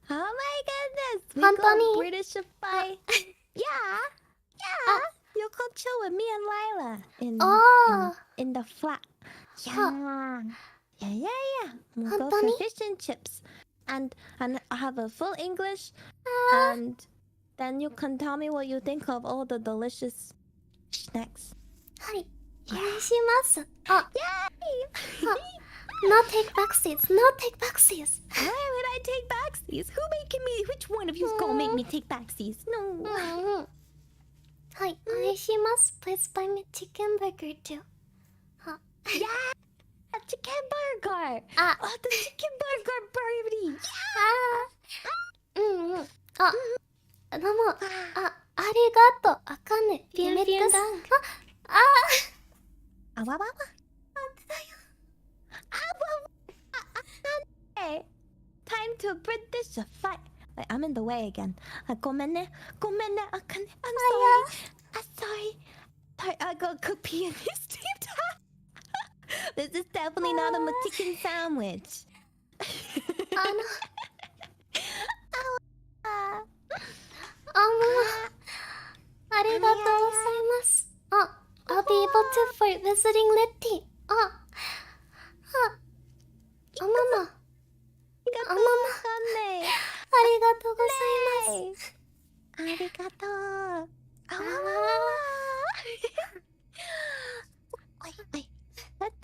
my goodness! We Anthony. go Britishify. Yeah. You come chill with me and Lila in the flat. Yeah. We'll go Anthony. for fish and chips, and I have a full English, and then you can tell me what you think of all the delicious snacks. Hi. Oneshimasu. Yay! No take backseats. Why would I take backsies? Who making me? Which one of you's gonna make me take backsies? No. Hi. Oneshimasu. Please buy me chicken burger too. Yeah! A chicken burger! The chicken burger party! Yeah! どうも。ありがとう。あかね。Vielen Dank. Time to Britishify. Wait, I'm in the way again. Gomenne. I'm sorry. I got cook peony steamed. This is definitely not a chicken sandwich. ありがとうございます。I'll be able to for visiting Letty. ママ。ありがとうございます。ありがと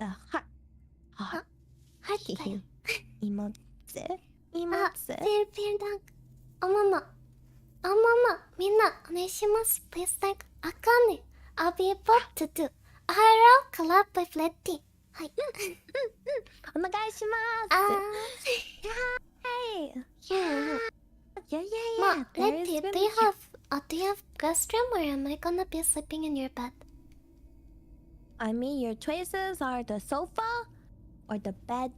the heart. Heart. 하트요. Emotes. あ、 Emotes. ペンダンク。おまま。おまま。みんな、お願いします。Please like あかね。I'll be able to do a hero collab with Letty. はい。お願いしあます。ー。Hey. Yeah. Yeah, ま yeah, あ、 yeah. There Letty, is do room you here. have guest room or am I gonna be sleeping in your bed? I mean, your choices are the sofa or the bed.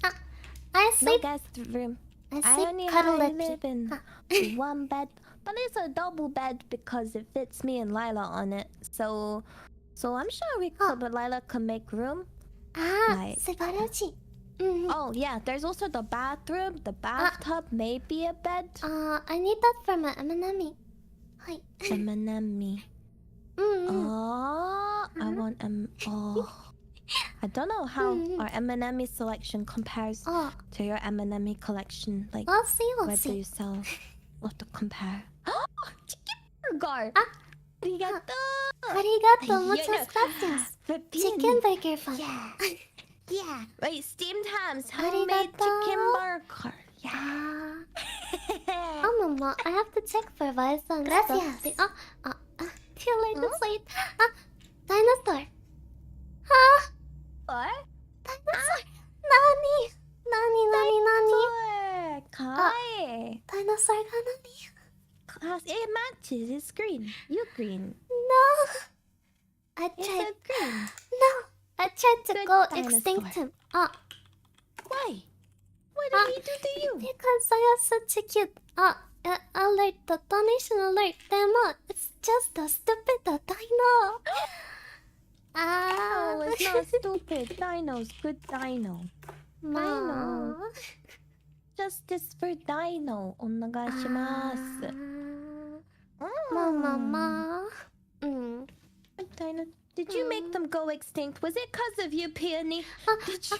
I No sleep. guest room. I I sleep only cuddle live Letty. in one bed, but it's a double bed because it fits me and Lila on it. So I'm sure we could, but Lila could make room. あー、 Like- 素晴らしい。うんうん。 Oh yeah, there's also the bathroom, the bathtub, maybe a bed. I need that for my M&M. はい。 M&M. うんうん。 Oh, I want Oh, I don't know how Mhm. our M&M selection compares あ、 to your M&M collection. Like we'll see, we'll whether see. you sell, we'll have to compare. Chicken burger. あ、 Arigato. ありがとう、Yeah, muchas gracias. For Chicken Peony. burger fan. Yeah. Yeah. Right, steamed hams, Arigato. homemade chicken burger. Yeah. あー、ママ、I have to check for Vice and stuff. Gracias. あ、too late to sleep. あ、ダイナソー。は What? ぁ、ダイナソー。なに Kawaii. ダイナソーがなに Class it matches. It's green. You green. No. I It's tried. a green. No. I tried to Good go dinosaur. extinct. あ、 Why? What did he do to you? because I was such a cute. Alert, the donation alert. Demo. It's just a stupid dino. Oh, it's not stupid. Dino's good dino. Ma. Justice for Dino. お願いします。Ma. Dino, did you make them go extinct? Was it because of you, Peony? Did you?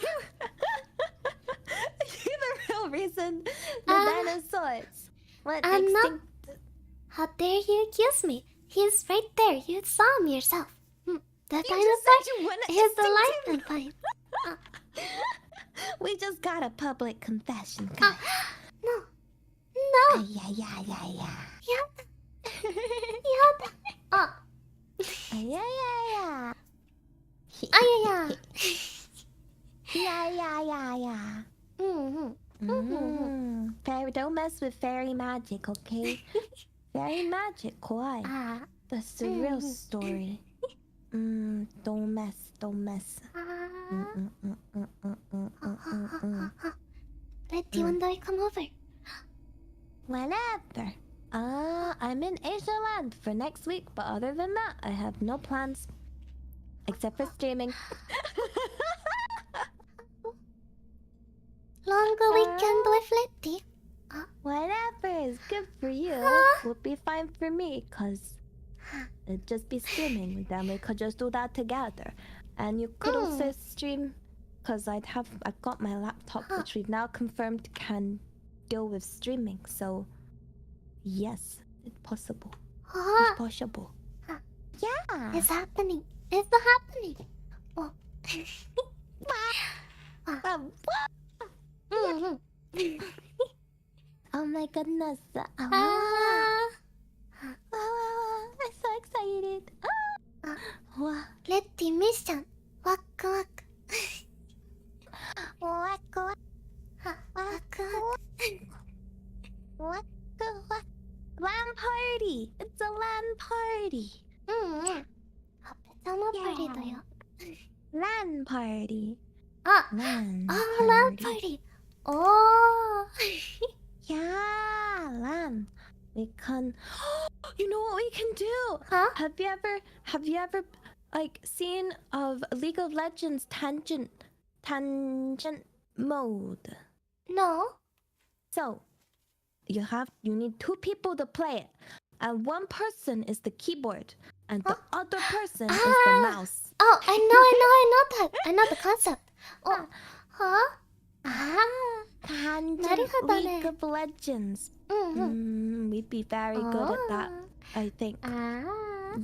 You're the real reason the dinosaurs went I'm not- extinct. How dare you accuse me? He's right there. You saw him yourself. The You just dinosaur said you went is the life extinct. and fine. We just got a public confession, guys. No. Yeah. Yeah. Yeah. Yeah. Yeah. Fairy, don't mess with fairy magic, okay? Fairy magic, kawaii. That's the real story. Don't mess. Letty, when do I come over? Whenever. I'm in Asia Land for next week, but other than that, I have no plans. Except for streaming. Longer weekend with Letty. Whatever is good for you would be fine for me, cause it'd just be streaming. Then we could just do that together. And you could also stream, cause I've got my laptop, which we've now confirmed can deal with streaming. So yes, it's possible. It's possible. Yeah. It's happening. It's happening. Oh. Oh my goodness. I'm so excited. Wow. Letty mission. Wak wak. LAN party. It's a LAN party. ペタマパリだよ。 LAN party. あ、 LAN ランパリ。おー。 Yeah, LAN. We can. You know what we can do? Huh? Have you ever like seen of League of Legends tangent mode? No. So you need two people to play it, and one person is the keyboard, and the other person is the mouse. Oh, I know that. I know the concept. Oh, huh? Tangent なるほどね。 League of Legends. うんうん。 We'd be very good at that, I think. あ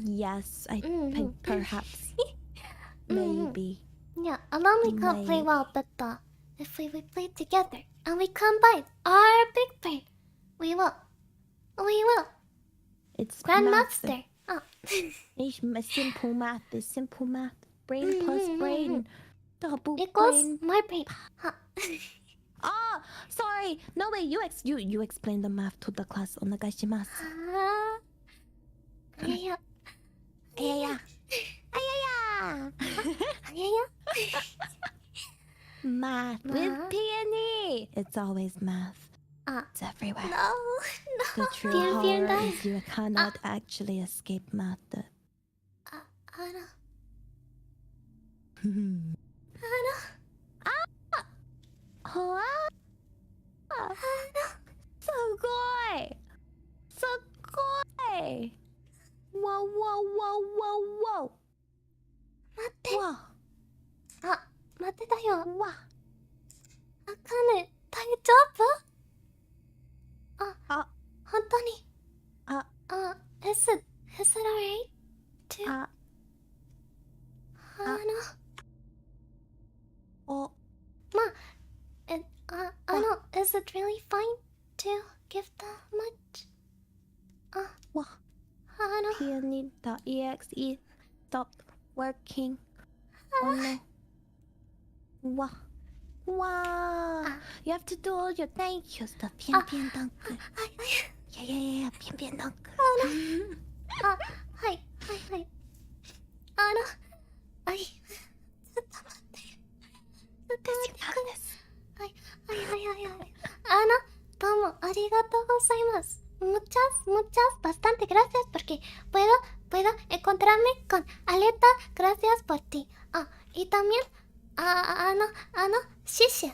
Yes, I うんうん。 think perhaps. Maybe. Yeah, alone we can't play My- well, but if we play together and we combine our big brain, we will. We will. It's Grandmaster. Oh. It's simple math. It's simple math. Brain plus brain. Double Equals brain. my brain. Huh. Oh, sorry. No way. You explain the math to the class. Onegaishimasu. Yeah. Ayaya. Ayaya. Yeah. Math with Peony. It's always math. It's everywhere. No. The true Vielen horror Dank. is you cannot actually escape math. Sugoi! Sugoi! Whoa, whoa, whoa, whoa, whoa! 待って。 Whoa! 待ってたよ。 Whoa! あかね、大丈夫？本当に。is it alright to... is it really fine to give that much? Whoa! Peony.exe stopped working. Oh no. Wow. Wow. You have to do all your thank yous. The pian dunk. Yeah. Pian dunk. はい。ちょっと待って。はい。どうもありがとうございます。Muchas, bastante gracias porque puedo encontrarme con Aleta. Gracias por ti. Y también, Shisha.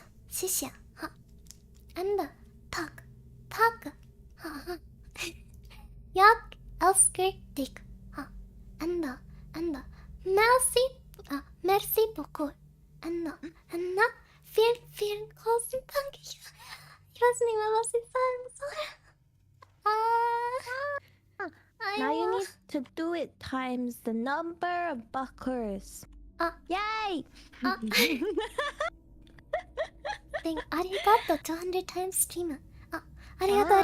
And Talk. Yak Elsker Dick. And merci beaucoup. And vielen großen Dank. Ich weiß nicht mehr, was ich sagen soll. Now you need to do it times the number of buckers. Yay! Thank ありがとう 200 times stream. ありがとう。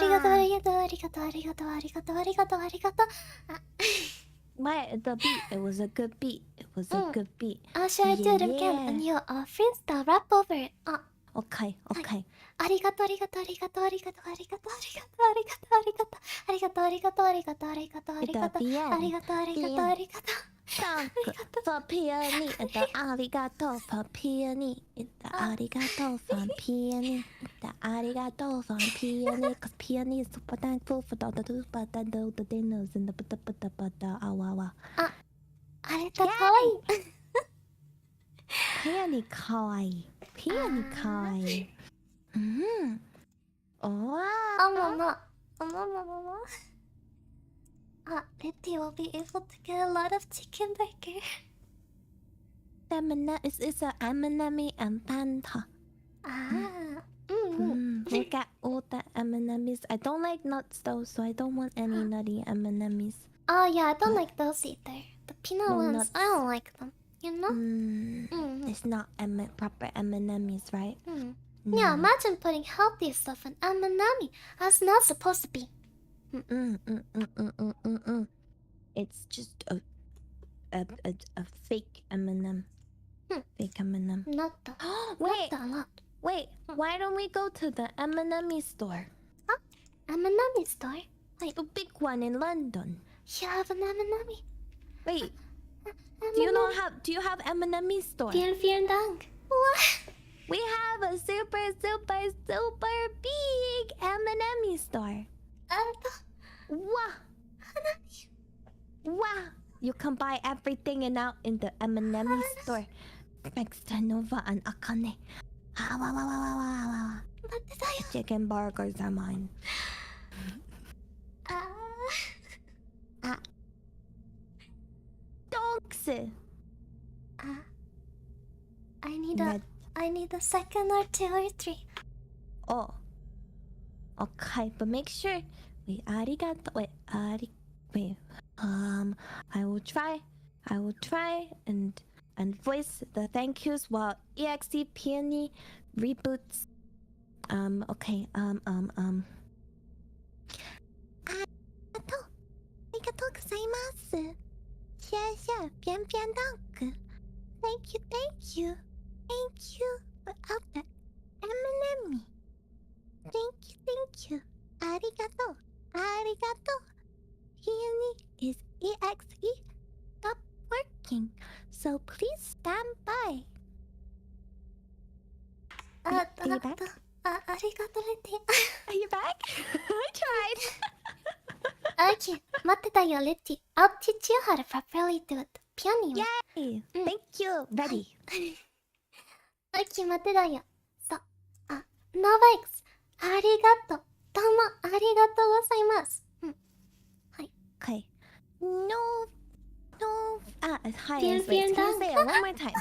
The beat, it was a good beat. Good beat. Should I do it again? And you freestyle rap over it. Okay. ありがとう。Thank for peony. The arigato for peony. The arigato from peony. The arigato from peony. Cause peony is super thankful for all the super the dinners and the awa. あれだかわいい。 Peony kawaii. Peony kawaii. Oh. Letty will be able to get a lot of chicken burger. It's a M&M and Fanta. Look at all the M&Ms. I don't like nuts though, so I don't want any nutty M&Ms. Oh yeah, I don't like those either. The peanut ones, nuts. I don't like them. You know? It's not proper M&Ms, right? Yeah, imagine putting healthy stuff in M&M. That's not supposed to be. It's just a fake M&M. Fake M&M. Not the. Wait. Not the lot. Wait. Why don't we go to the M&M store? M&M store? Wait, The big one in London. you have an M&M? Wait. Do you have M&M store? Vielen Dank. What? We have a super big M&M store. Wow. Wow. You can buy everything in the M&M store. Thanks to Nova and Akane. Wow. Chicken burgers are mine. Donks. I need a second or two or three. Oh. Okay, but make sure. Wait, arigato. Wait. I will try, and and voice the thank yous while EXE Peony reboots. Okay, ありがとうございます。谢谢边边 dog. Thank you, thank you. Thank you for all the M&M. Thank you, thank you. ありがとう. Arigato. Peony is EXE. Stop working, so please stand by. Are you back? ありがとうレティ Are you back? I tried. Okay, 待ってたよレティ I'll teach you how to properly do it ピアニー Yay! Thank you. Ready. Okay, 待ってたよそうノーバイクスありがとうどうもありがとうございますOkay. No. Hi. Vielen, Wait, vielen can you Dank. say it one more time?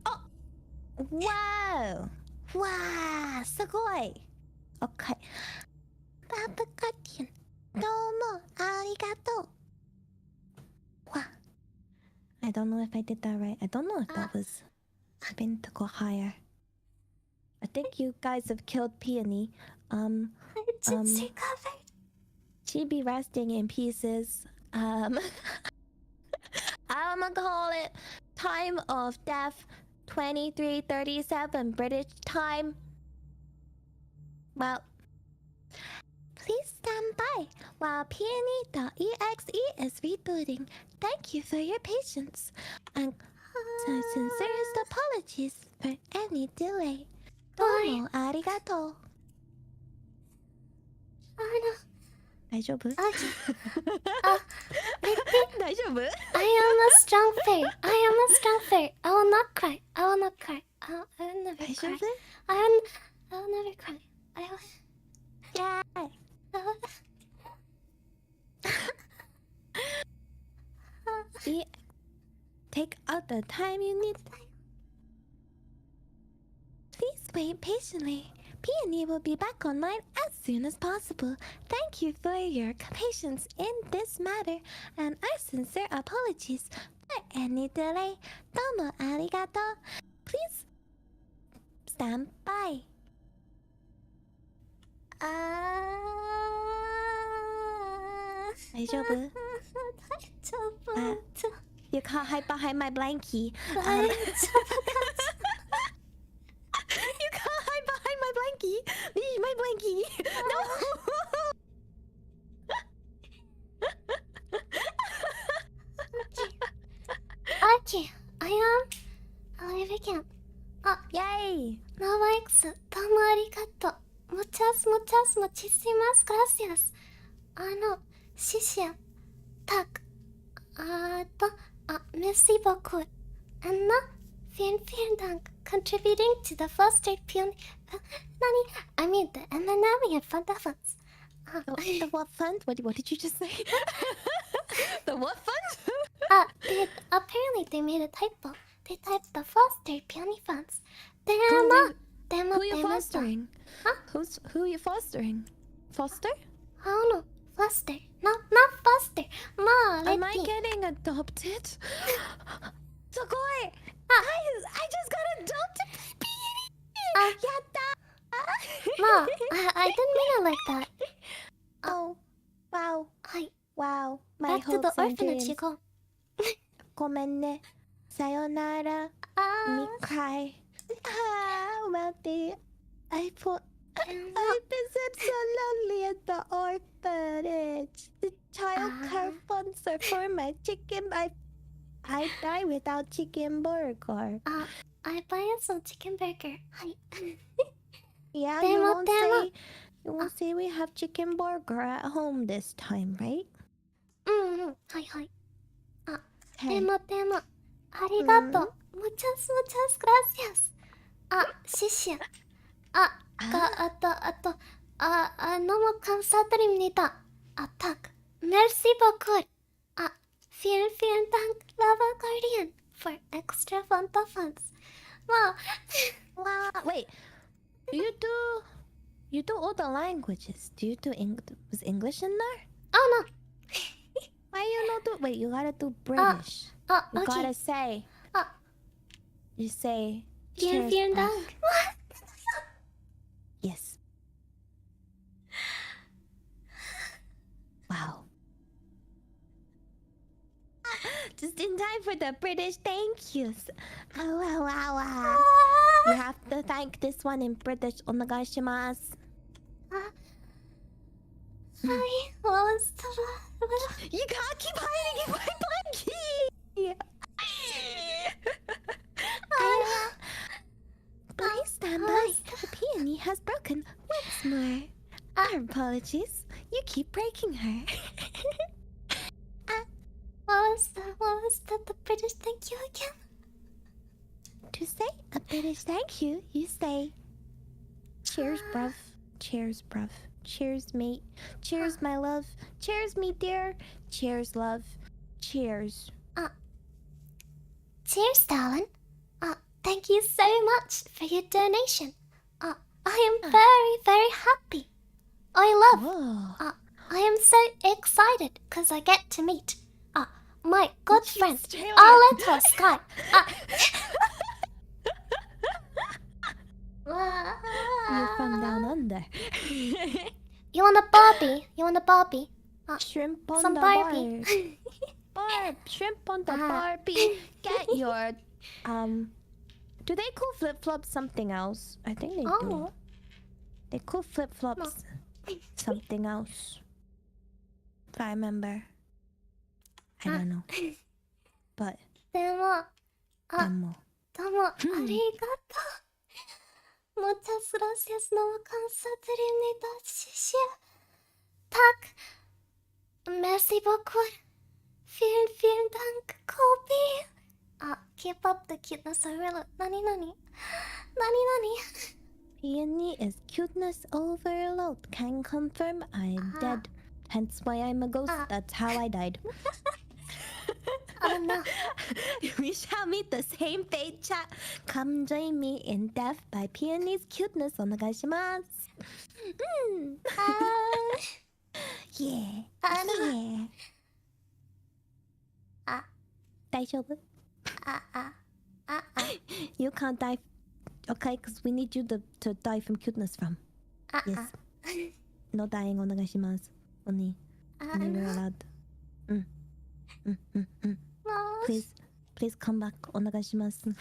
Oh. Wow. Wow. すごい. Okay. Papa Guardian. どうもありがとう. Wow. I don't know if I did that right. I don't know if that was spin to go higher. I think you guys have killed Peony. It's recovered She be resting in pieces. I'ma call it time of death 23:37 British time. Well, please stand by while Peony.exe is rebooting. Thank you for your patience and sincerest apologies for any delay. どうもありがとう。大丈夫？ レティ大丈夫？ I am a strong fairy I am a strong fairy I will not cry I will not cry I will never 大丈 cry 夫？ I will never cry I will Take out the time you need. Please wait patiently. Peony will be back online as soon as possible. Thank you for your patience in this matter, and our sincere apologies for any delay. どうもありがとう. Please stand by. 大丈夫? You can't hide behind my blankie. You can't hide behind my blankie. This is my blankie. No. Okay, I am alive again. Yay. Novax, どうもありがとう。muchísimas gracias. Shishia, tak, merci beaucoup. And vielen Dank contributing to the first aid peony. Nani? I mean the M&M and Fanta Funds. The what fund? What did you just say? The what fund? Apparently they made a typo. They typed the first aid peony funds. Who are you デモ fostering? Who are you fostering? Foster? I don't know. Foster. No, not foster. Ma, Am I getting adopted? Sugoi! I just got adopted by Peony! Yatta! Ma, I didn't mean it like that. Oh, wow. Hi. Wow. My Back to the hopes and orphanage you dreams. go. ごめんね。さよなら。Me cry. Well, I visit so lonely at the orphanage. The childcare funds are for my chicken. I die without chicken burger. I buy us some chicken burger. Hi. Yeah, Demo. you won't say we have chicken burger at home this time, right? Hi. Hey. Demo. Arigato. Muchas gracias. Shishia. 너무 감사드립니다. Tak. Merci beaucoup. Vielen Dank, Lava Guardian, for extra Fanta funds. Wow. Wait. You do all the languages. Do you do was English in there? Oh no. Why you not do? Wait, you gotta do British. You okay. gotta say. Uh, You say. Vielen, Cheers, vielen bruv. Dank. Yes. Wow. Just in time for the British thank yous. Wow. You have to thank this one in British. Onegaishimasu. Sorry, what was the... You can't keep hiding in my blankie. Please stand by. The peony has broken once more. Our apologies. You keep breaking her. What was the British thank you again? To say a British thank you, you say, cheers, bruv. Cheers, bruv. Cheers, mate. Cheers, my love. Cheers, me dear. Cheers, love. Cheers. Cheers, darling. Thank you so much for your donation. I am very, very happy. Whoa. I am so excited because I get to meet my good friend, Australia. Arletta Sky. You're from down under. You want a Barbie? You want a Barbie? Shrimp on Some the Barbie. Barb. Shrimp on the Ah. Barbie. Get your do they call flip-flops something else? I think they do. Oh, They call flip-flops something else. If I remember. I don't know. But でも、 demo. どうもありがとう。Muchas gracias, no considérez Tak. Merci beaucoup. Vielen Dank, Kobe. Keep up the cuteness, I really. Nani. Peony is cuteness overload. Can confirm I'm dead. Hence why I'm a ghost. That's how I died. Oh no. We shall meet the same fate, chat. Come join me in death by Peony's cuteness. Onegaishimasu. Yeah. Yeah. 大丈夫? You can't die. Okay, because we need you to die from cuteness from. Yes. No dying, onegaishimasu. Only we're allowed. Please come back, onegaishimasu.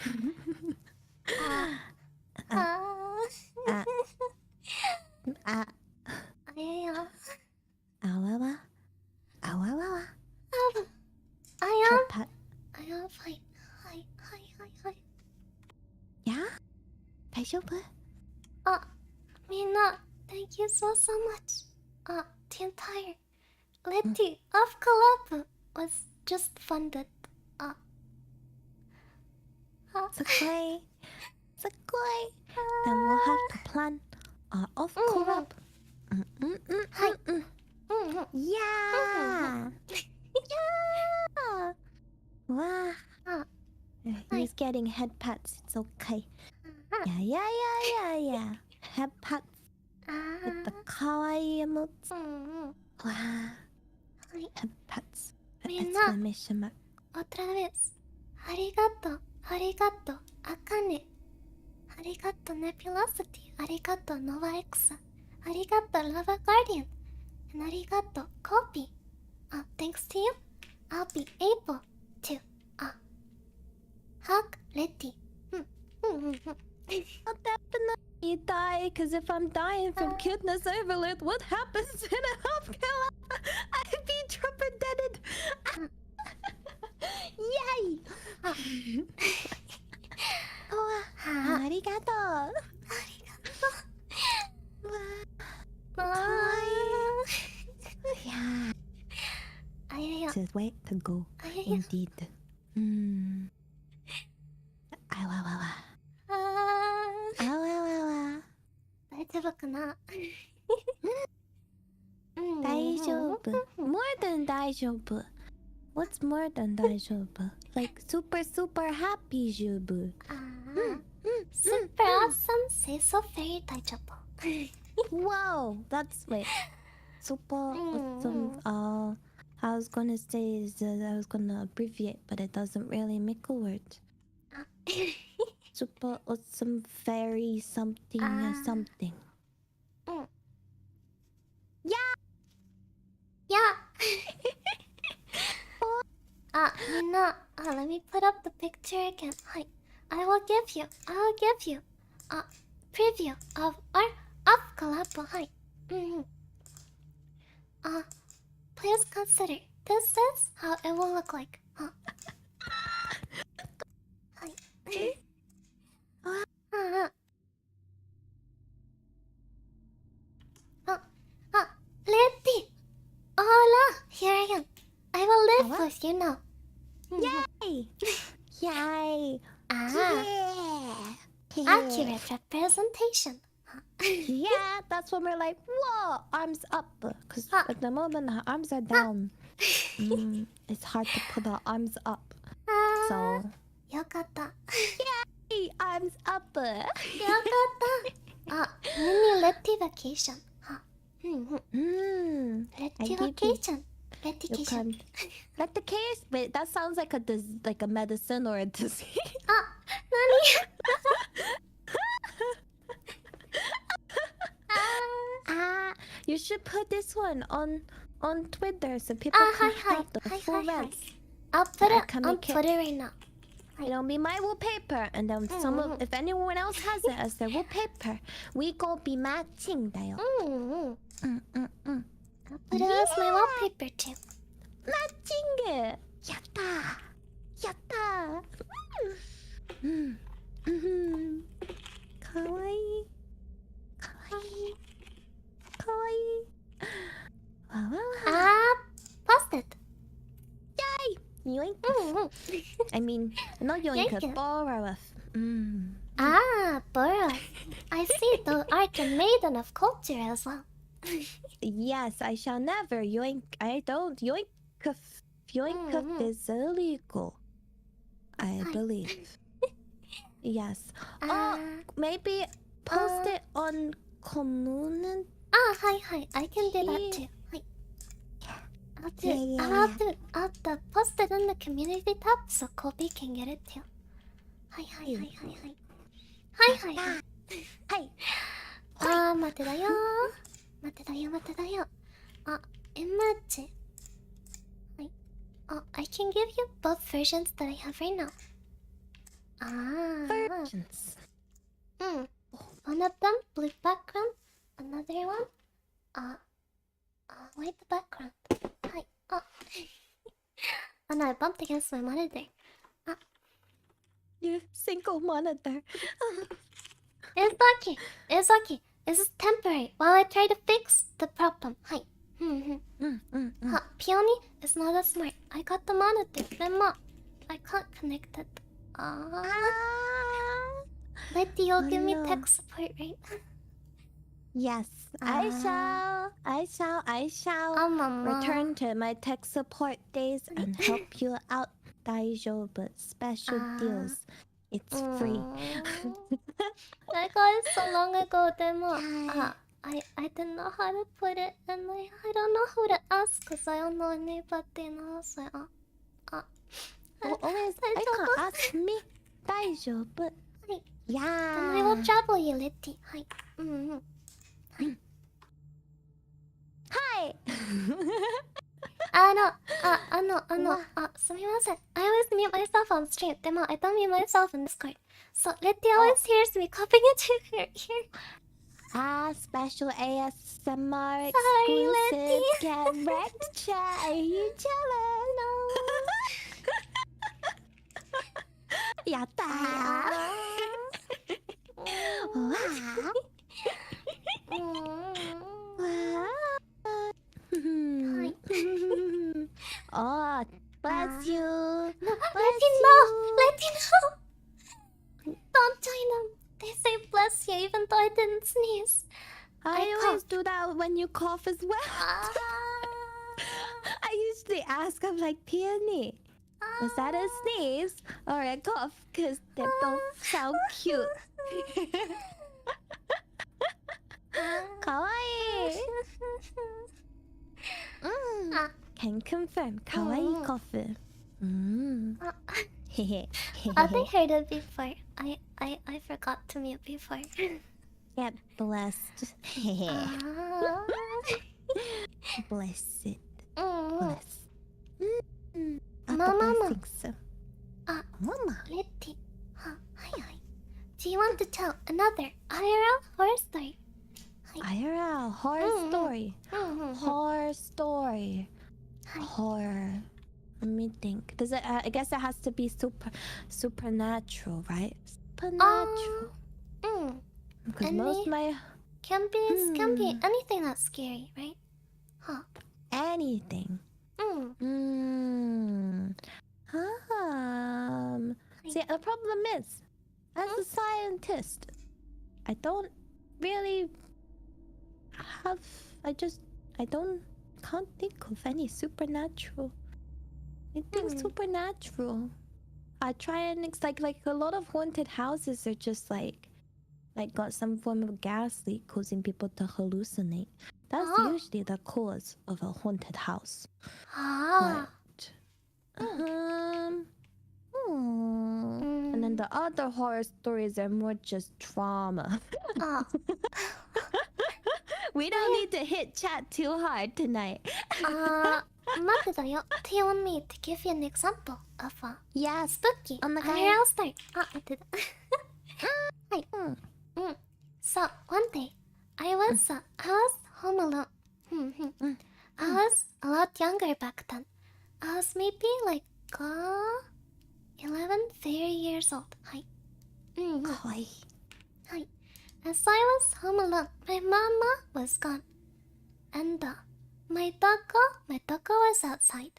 Awawa. Awawawa. I am Pat. fine. Hi. Yeah? 大丈夫? Mina, thank you so much. The entire Letty of Collab was just funded. Sakoi. Then we'll have to plan our off collab. Yeah. Yeah. Wow. He's getting head pats. It's okay. Yeah. Head pats with the kawaii emotes. Wow. Head pats. Exclamation mark. Otra vez. Arigato, Akane. Arigato, Nebulosity. Arigato, Nova X. Arigato, Lava Guardian. And arigato, Kopi. Thanks to you, I'll be able to hug Letty. I'll definitely die, because if I'm dying from cuteness overload, what happens in a half kill? I'd be triple deaded. Yay! Arigato. Yeah. It's a way to go. Indeed. More than 大丈夫. What's more than 大丈夫? Like super happy 丈夫. Super awesome, say so very touchable. Whoa, that's wait. Super awesome. I was gonna say is that I was gonna abbreviate, but it doesn't really make a word. Super awesome fairy something something. Mm. Yeah. Yeah. Let me put up the picture again. Hi. I will give you a preview of our collab. Hi. Please consider this is how it will look like. Hi. Letty! Hola! Here I am. I will live Hola? with you now. Yay! Yay! Yeah! Yeah! Accurate representation. Yeah, that's when we're like, whoa, arms up. Because at the moment, our arms are down. It's hard to put our arms up. So, よかった。 hey, arms up. よかった。mini Letty vacation. Letty vacation. Letty You vacation. can let the case. Wait, that sounds like a medicine or a disease. 何 You should put this one on Twitter so people can have the full rents. I'll put I it can on make it. Twitter right now. It'll be my wallpaper, and then if anyone else has it as their wallpaper, we go be matching, 다요. I'll put it as my wallpaper too. matching. 야tta, 야tta. Kawaii, kawaii, kawaii. Wow. Post it. Yoink. I mean, not yoink, Yoink. borrow. Borrow. I see the art and maiden of culture as well. Yes, I shall never yoink. I don't yoink. Yoink is illegal, I believe. Yes. Maybe post it on commune. Hi. I can do that too. Hi. I'll post it in the community tab so Kobe can get it too. Hi. Hi. 待てだよ。image. I can give you both versions that I have right now. Versions. One of them blue background, another one white background. Hi. Oh no, I bumped against my monitor. Your single monitor. It's okay. This is temporary while I try to fix the problem. Hi. Peony is not as smart. I got the monitor, but I can't connect it. Letty, you'll give me tech support, right? Yes, I shall return to my tech support days and help you out. Daijoubu, special deals. It's free. I got it so long ago, demo. I didn't know how to put it, and I don't know who to ask because I don't know anybody else. Always, I can't ask me. Daijoubu. Yeah. Then I will trouble you, Letty. Hi. Hi. すみません. I always mute myself on stream. でも I don't mute myself in Discord. So Letty always hears me coughing into her ear. Special ASMR Sorry, exclusive. Letty. Get wrecked, chat. Are you jealous? No. Yatta. Oh, bless you. Letty, no. Don't join them. They say bless you even though I didn't sneeze. I always do that when you cough as well. I usually ask, I'm like, Peony, was that a sneeze or a cough? Because they both sound cute. Kawaii. Can confirm. Kawaii coffee. Mm. I think heard it before. I forgot to mute before. Get blessed. Ah. Bless it. Mm. Bless. At the Mama. blessings. Mama. Letty. Hi, hi. Do you want to tell another IRL horror story? IRL horror story. Mm-hmm. Horror story. Hi. Horror. Let me think. Does it? I guess it has to be supernatural, right? Supernatural. Because most my Can be anything that's scary, right? Huh. anything. See, the problem is, as a scientist, I don't really have. Can't think of any supernatural. Anything supernatural. I try and it's like a lot of haunted houses are just like got some form of gas leak causing people to hallucinate. That's usually the cause of a haunted house. Ah. And then the other horror stories are more just trauma. We don't need to hit chat too hard tonight. 待ってだよ。Do you want me to give you an example of a Yes. spooky On the IRL story? 待ってだ。はい。So one day, I was home alone. I was a lot younger back then. I was maybe like 11, 30 years old. はい。かわいい。はい。As I was home alone, my mama was gone. And my doggo was outside.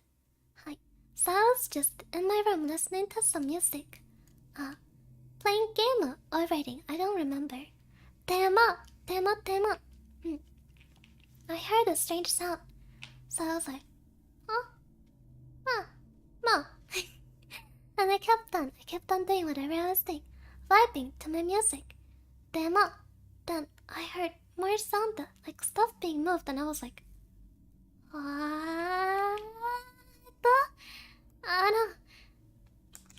はい。So I was just in my room listening to some music. Playing game or writing, I don't remember. Tema. I heard a strange sound. So I was like, Ma. And I kept on doing whatever I was doing, vibing to my music. Then I heard more sound, like stuff being moved, and I was like, what?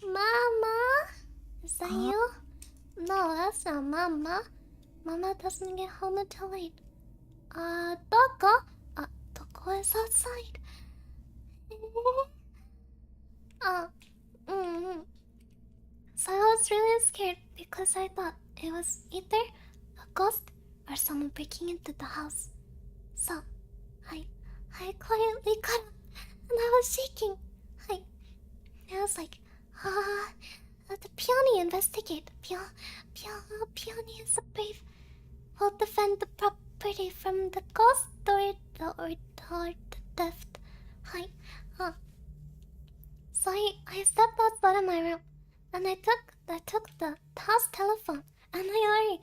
Mama? Is that you? No, that's not Mama. Mama doesn't get home until late. Doko? Doko is outside. So I was really scared because I thought it was either a ghost or someone breaking into the house. So I quietly got up and I was shaking. I was like, the Peony investigate. Peony is a brave. Will defend the property from the ghost or the theft. So I stepped outside of my room and I took the house telephone and I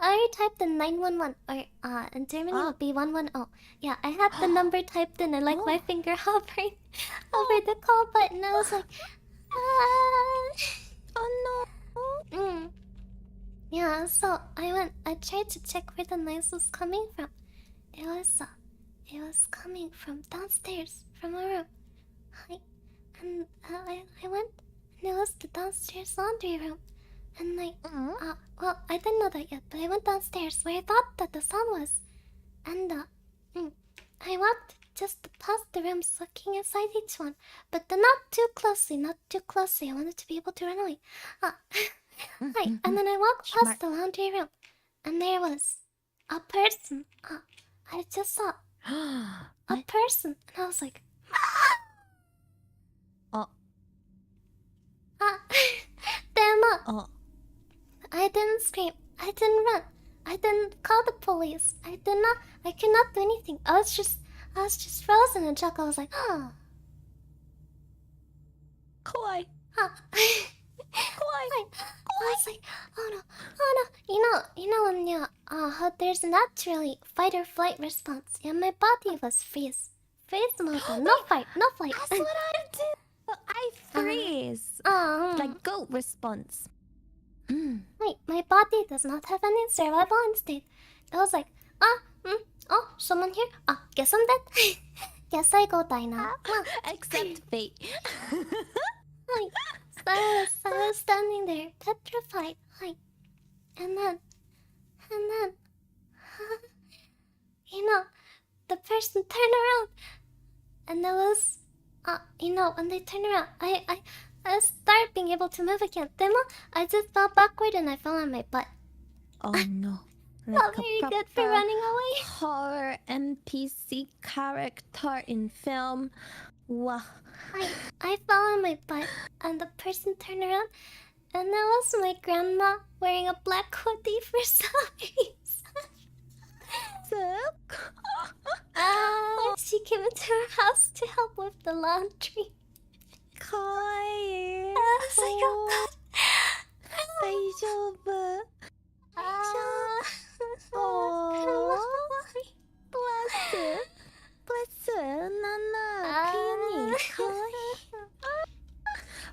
already typed in 911 or in Germany it would be 110. Yeah, I had the number typed in and like my finger hovering over the call button. I was like, oh no. Yeah, so I tried to check where the noise was coming from. It was coming from downstairs from my room. And I went, and it was the downstairs laundry room. And well, I didn't know that yet, but I went downstairs where I thought that the sound was. And I walked just past the rooms, looking inside each one, but not too closely. I wanted to be able to run away. And then I walked past the laundry room, and there was a person. I just saw a person, and I was like, I didn't scream. I didn't run. I didn't call the police. I could not do anything. I was just frozen in shock. I was like, Kawaii. Kawaii. I was like, oh no. You know when how there's naturally fight or flight response. Yeah, my body was freeze mode. No fight. That's what I do. I freeze. Like goat response. Wait, my body does not have any survival instinct. It was like, someone here? Guess I'm dead. Guess I go die now. Except fate. Hi. So I was standing there, petrified. Hi. And then, you know, the person turned around, and there was, when they turned around, I started being able to move again. Then I just fell backward and I fell on my butt. Oh no. Not very good for running away. Horror NPC character in film. Wow. I fell on my butt, and the person turned around, and that was my grandma wearing a black hoodie for some reason. She came into our house to help with the laundry. Kawaii. I was like, oh god. 大丈夫 Oh, bless Nana, Peony, Kawaii.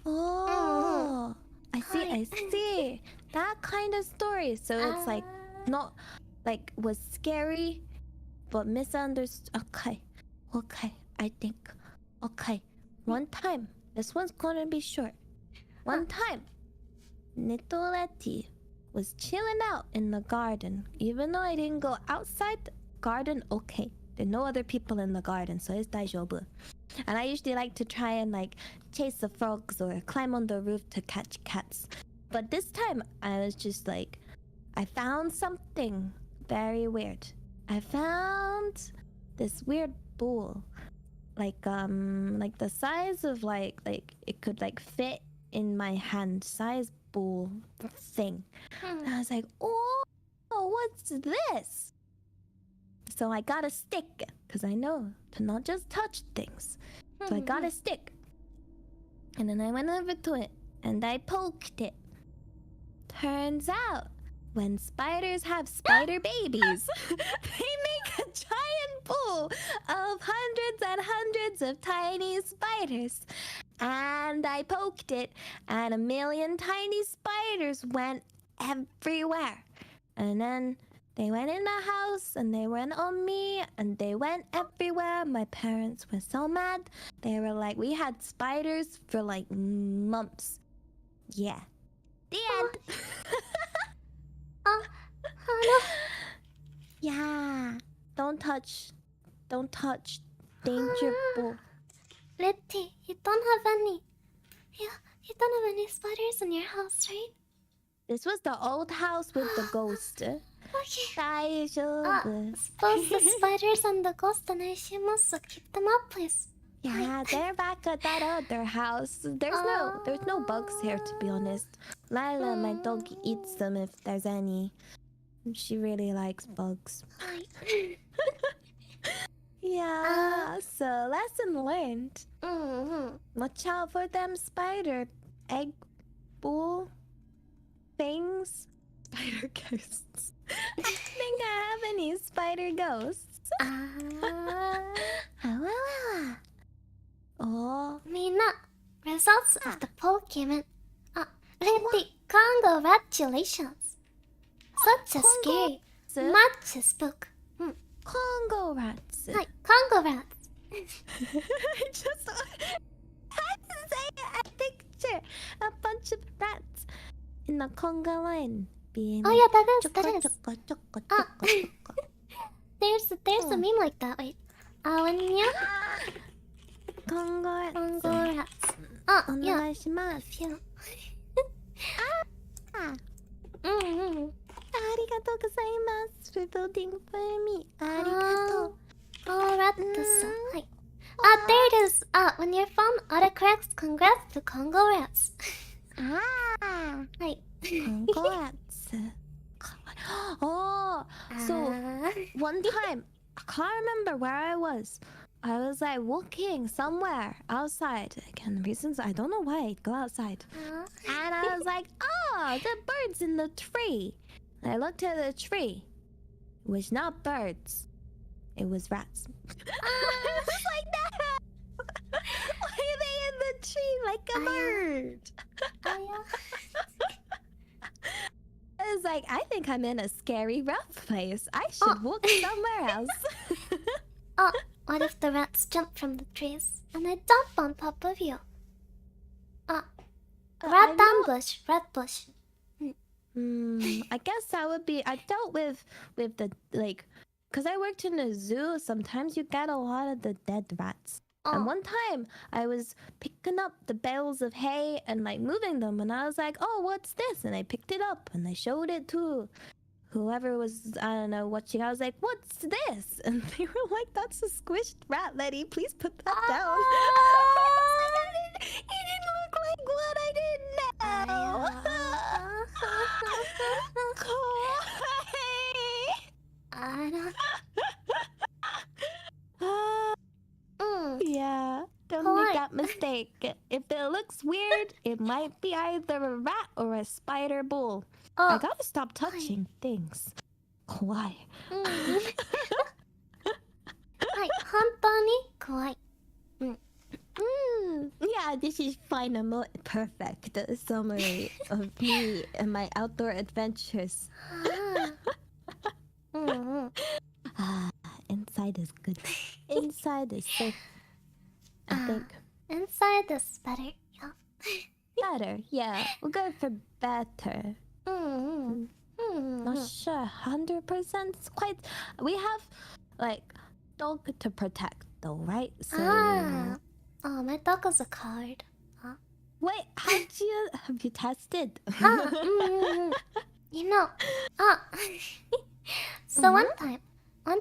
Oh, I see. That kind of story. So it's like not like was scary, but misunderstood. Okay. I think. Okay, one time. This one's gonna be short. One time, Nicolette was chilling out in the garden. Even though I didn't go outside the garden, okay. There are no other people in the garden, so it's daijoubu. And I usually like to try and like chase the frogs or climb on the roof to catch cats. But this time, I was just like, I found something very weird. I found this weird bowl. Like the size of like it could like fit in my hand size bowl thing. And I was like, oh, what's this? So I got a stick because I know to not just touch things. So I got a stick, and then I went over to it and I poked it. Turns out, when spiders have spider babies, they make a giant pool of hundreds and hundreds of tiny spiders. And I poked it, and a million tiny spiders went everywhere. And then they went in the house, and they went on me, and they went everywhere. My parents were so mad. They were like, we had spiders for like months. Yeah. The end. Oh no. Yeah. Don't touch. Danger pool. Letty, you don't have any. You don't have any spiders in your house, right? This was the old house with the ghost. Okay. 大丈夫. Suppose the spiders and the ghost and I must keep them up, please. Yeah, they're back at that other house. There's no bugs here, to be honest. Lila, my dog, eats them if there's any. She really likes bugs. Yeah, so lesson learned. Watch out for them spider egg bull things. Spider ghosts. I don't think I have any spider ghosts. Oh. Mina, results of the poll came in. Letty, congratulations. Such a scary, much spook. Congo rats. Hi, Congo rats. I just had to say it. I picture a bunch of rats in the conga line being. Oh yeah, that is. There's a meme like that. Wait, when you Congo rats. Congo rats. Yeah. お願いします。 Yeah. ありがとうございます。For voting for me. ありがとう。Congo rat. Hi. There it is. When your phone autocorrects, congrats to Congo rats. Hi. Congo rats. Oh, so one time, I can't remember where I was. I was like walking somewhere outside. Again, reasons I don't know why I'd go outside. And I was like, oh, the birds in the tree. And I looked at the tree. It was not birds. It was rats. I was like that. Why are they in the tree like a bird? I was like, I think I'm in a scary, rough place. I should walk somewhere else. What if the rats jump from the trees and I jump on top of you? Rat ambush, rat bush. I guess that would be. I dealt with the like, cause I worked in a zoo. Sometimes you get a lot of the dead rats. And one time I was picking up the bales of hay and like moving them, and I was like, "Oh, what's this?" And I picked it up and I showed it to whoever was, I don't know, watching. I was like, "What's this?" And they were like, "That's a squished rat, Letty. Please put that down." It didn't look like what I didn't know. Yeah, don't make that mistake. If it looks weird, it might be either a rat or a spider bull. I gotta stop touching things. Kawaii. はい、本当に怖い。Yeah, this is fine. A perfect summary of me and my outdoor adventures. Inside is good. Inside is safe. I think. Inside is better. Yeah. Better, yeah. We'll go for better. Not sure. 100%. It's quite. We have like dog to protect, though, right? So. Oh, my dog is a coward. Wait, have you tested? You know, so one time, I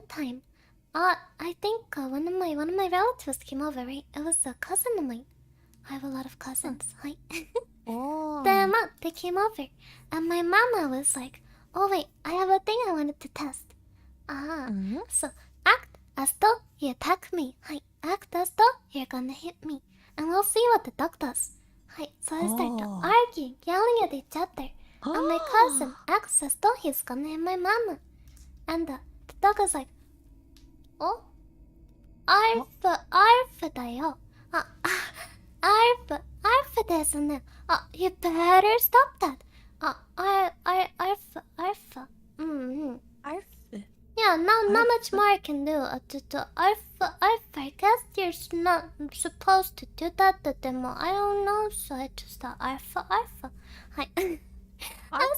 think one of my relatives came over, right? It was a cousin of mine. I have a lot of cousins, right? Oh. They came over, and my mama was like, "Oh wait, I have a thing I wanted to test." So act as though you attack me. Hi, act as though you're gonna hit me, and we'll see what the dog does. Hi, so I start arguing, yelling at each other, and my cousin acts as though he's gonna hit my mama, and the dog is like, "Oh, arfだよ. Arf ですね. You better stop that. Arf. Arf. Yeah, not much more I can do. Arf. I guess you're not supposed to do that to them. I don't know, so I just arf. That's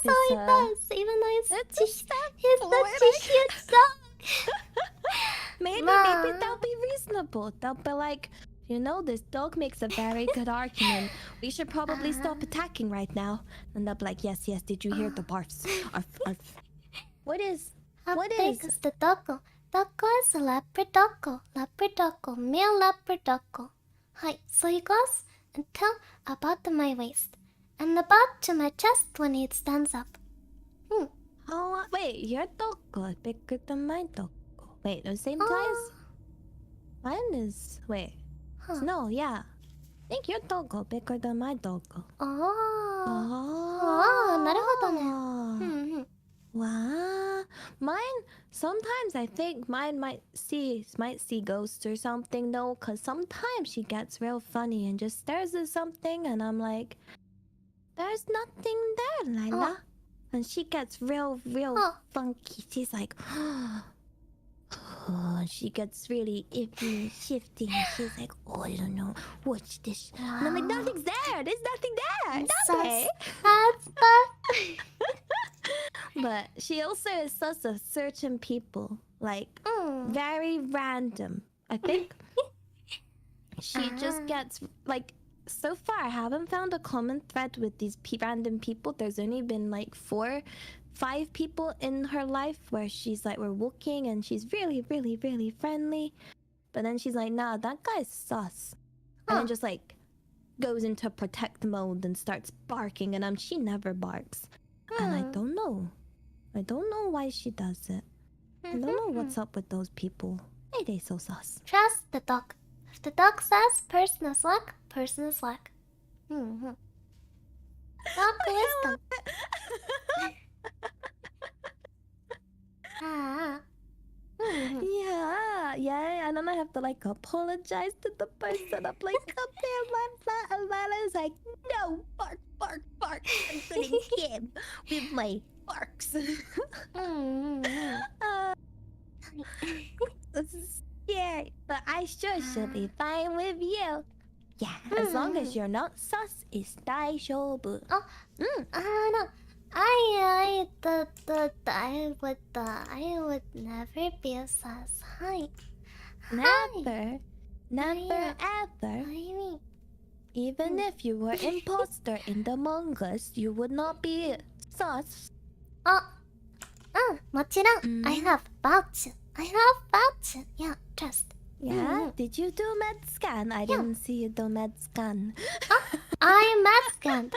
all he does, even though he's such a cute dog. Maybe they'll be reasonable. They'll be like, you know, this dog makes a very good argument. We should probably stop attacking right now. And they'll be like, yes, did you hear the barfs? Arf, arf. What is the doggo? Doggo is a Labradoggo, male Labradoggo. Hi, so he goes until about to my waist, and about to my chest when he stands up. Oh, wait, your doggo is bigger than my doggo. Wait, the same size? Mine is, wait. No, yeah. I think your doggo bigger than my doggo.なるほどね。Wow. Mine, sometimes I think mine might see ghosts or something though, cause sometimes she gets real funny and just stares at something and I'm like, there's nothing there, Lila. And she gets real funky. She's like, she gets really iffy and shifty and she's like, oh, I don't know, what's this? And I'm like, nothing's there, there's nothing there. Nothing. But she also is sus of certain people, like very random. I think she just gets like. So far, I haven't found a common thread with these random people. There's only been like 4, 5 people in her life where she's like, we're walking and she's really, really, really friendly. But then she's like, nah, that guy's sus. And then just like goes into protect mode and starts barking. And she never barks. And I don't know. I don't know why she does it. I don't know what's up with those people. Why they so sus? Trust the dog. If the dog says person is luck, person is luck. Dog wisdom. Yeah, and then I have to like apologize to the person. I'm like, okay, Lala's like, no, bark. I'm gonna him with my barks. here, but I sure should be fine with you. Yeah, as long as you're not sus, it's 大丈夫. No. I would never be a sus. Hi. Never, never, Yeah. ever. What do you mean? Even if you were imposter in the Among Us, you would not be sus. もちろん、I have vouch. I have vouch. Yeah, trust. Yeah? Did you do med scan? I didn't see you do med scan. I med scanned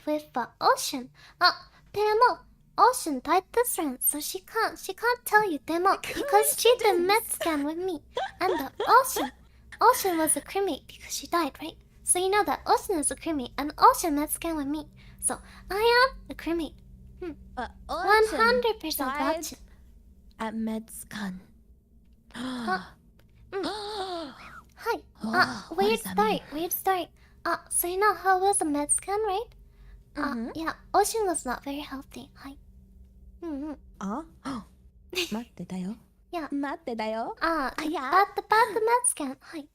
with Ocean. でも Ocean died this round, so she can't tell you demo because she did med scan with me. And Ocean was a crewmate because she died, right? So you know that Ocean is a crewmate and Ocean med scan with me. So I am a crewmate. But 100% died vouch. at med scan. Hi. What Weird does that mean? story. Weird story. So you know how was a med scan, right? Yeah, Ocean was not very healthy. Hi. 待ってだよ。Yeah. 待ってだよ。Yeah. About the med scan. Hi.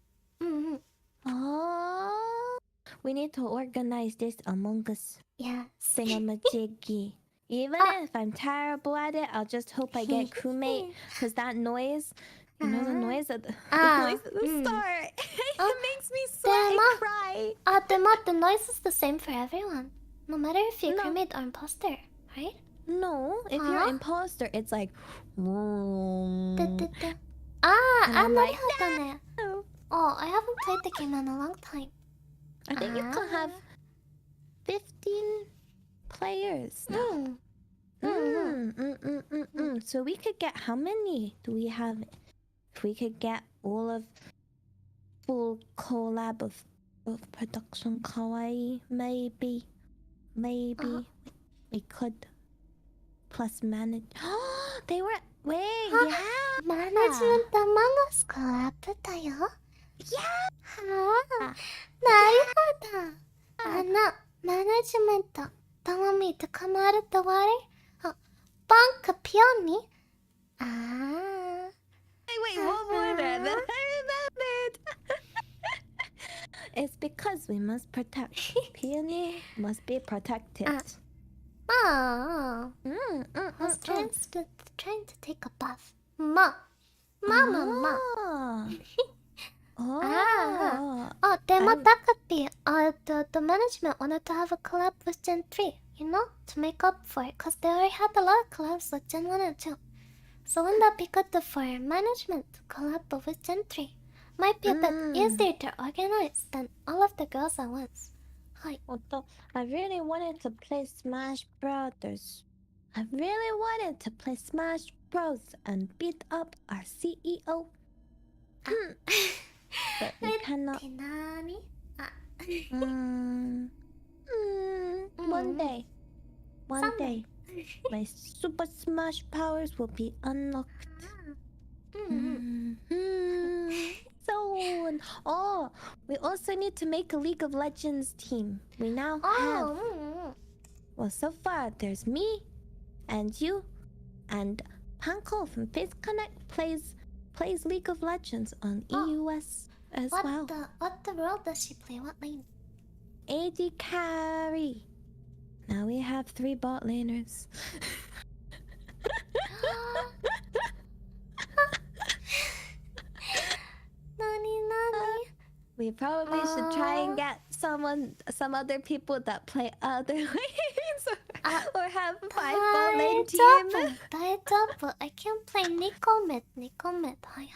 We need to organize this Among Us Yeah. thingamajiggy. Even if I'm terrible at it, I'll just hope I get crewmate. Cause that noise, you know the noise at the, noise at the start. It makes me sweat and cry. The noise is the same for everyone. No matter if you're crewmate or imposter, right? No, if you're imposter, it's like. And I'm like, Oh, I haven't played the game in a long time. I think you can have 15 players now. So we could get how many do we have? If we could get all of full collab of production Kawaii, maybe we could plus manage. They were yeah. Management Among Us collab だよ. Yeah. なるほど. Management don't want me to come out of the water? Banca Peony? Wait, one more then. I remembered. It's because we must protect. Peony must be protected. I was trying to take a bath. Mama. でもTakapi, the management wanted to have a collab with Gen 3, you know, to make up for it, cause they already had a lot of collabs with Gen 1 and 2. So wouldn't that be good for management to collab with Gen 3? Might be a bit easier to organize than all of the girls at once. Hi. Although I really wanted to play Smash Brothers. I really wanted to play Smash Bros and beat up our CEO. But we cannot. One day, my Super Smash powers will be unlocked. Soon. Oh, we also need to make a League of Legends team. We now have. Well, so far there's me, and you, and Panko from Face Connect plays League of Legends on EUS as well. What the role does she play? What lane? AD carry. Now we have 3 bot laners. Nani? We probably should try and get some other people that play other lanes or have 5 bot lane team. I can play Nico mid. Hi.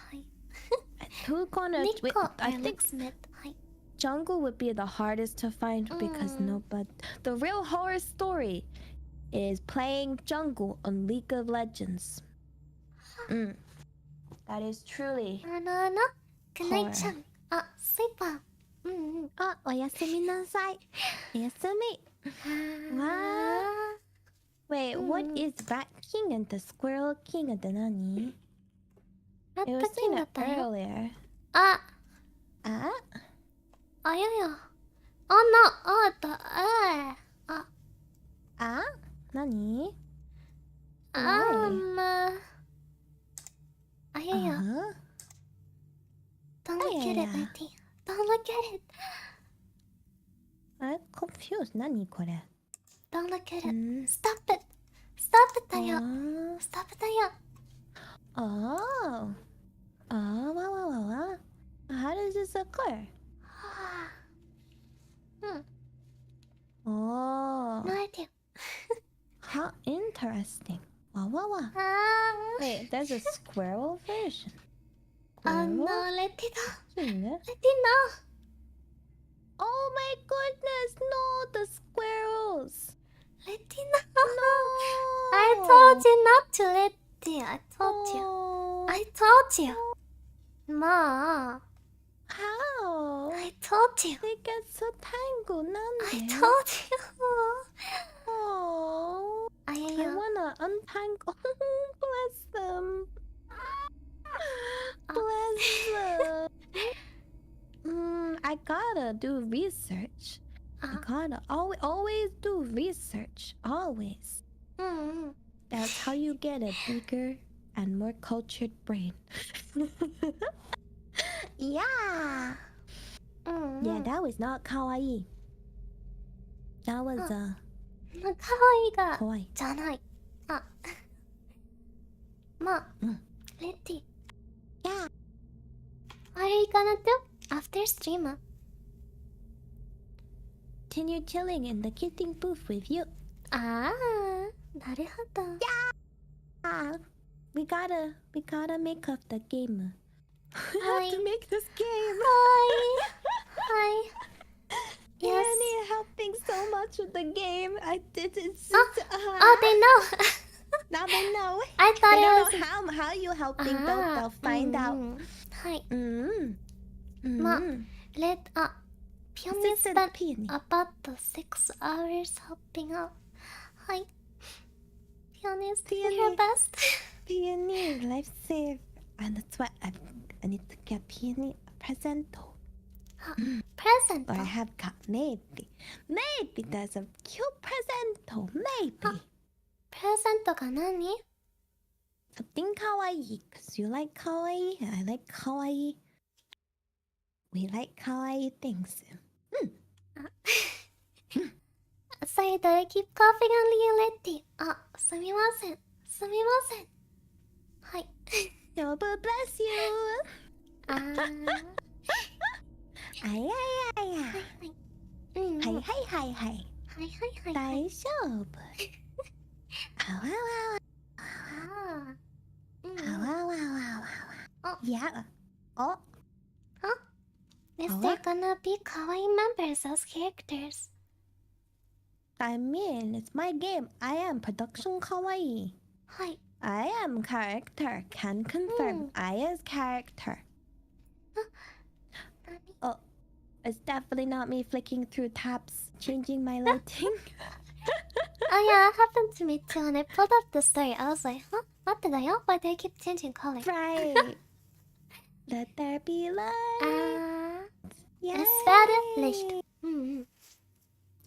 Who gonna? Nico, I think mid. Hi. jungle would be the hardest to find because nobody. The real horror story is playing jungle on League of Legends. That is truly. No. Good night, Chan. Sleeper. おやすみなさい。おやすみ。Wait, what is Rat King and the Squirrel King and the nani? I was saying it earlier. Nani? 何これ Don't look at it. ん Stop it. Stop it, だよ。あー Stop it, だよ。Oh. Oh, wow, wow, wow, wow. How does this occur? うん。 Oh. No idea. How interesting. Wow, wow, wow. あ Wait, there's a squirrel version. あ。Squirrel? No, let it go. Hmm. Let it go. Oh my goodness, no, the squirrels. Let it go. No. I told you not to let it. I told you. Oh. I told you. まあ。 How? I told you. They get so tangled, I Nande. told you. Oh. I あ wanna untangle. Bless them. Ah. Bless them. I gotta do research. I gotta always do research. Always. うんうん。 That's how you get a bigger and more cultured brain. Yeah. うんうん。 Yeah, that was not kawaii. That was かわいいが kawaii. じゃない。あ。まあ。うん。レッティ。 Yeah. What are you gonna do after stream? Continue chilling in the kissing booth with you. ああ。なるほど。 Ah, we gotta make up the game. We Hi. have to make this game. Hi. Hi. Yes. Yes. Annie helping so much with the game. I did it. Oh, they know. Now they know. I They thought don't it was. know how you helping. Ah, They'll find out. はい。 Ma. Let Peony Assistant spent Peony. about 6 hours helping out. Hi. Peony is doing her Peony. best. Peony, life save. And that's why I need to get Peony a presento. Present. Or I have got maybe there's a cute presento. Maybe. プレゼントが何？ Something kawaii. Because you like kawaii. I like kawaii. We like kawaii things. Sorry that I keep coughing on you, Letty. あ、すみません。すみません。はい。 Yoba bless you. あー。 Ay, ay, ay, ay. はい。うんうん。はいはいはいはい。はいはいはい。大丈夫。あわわわ。あー。うんうん。あわわわわわ。あ、いや。お。 Is What? there gonna be kawaii members as characters? I mean, it's my game. I am production kawaii. はい。 I am character. Can confirm. I is character. 何？ Oh, it's definitely not me flicking through tabs, changing my lighting. Oh yeah, that happened to me too. When I pulled up the story, I was like, huh? 待ってだよ? Why do I keep changing color? Right. Let there be light. Yay. Es werde Licht. うんうん。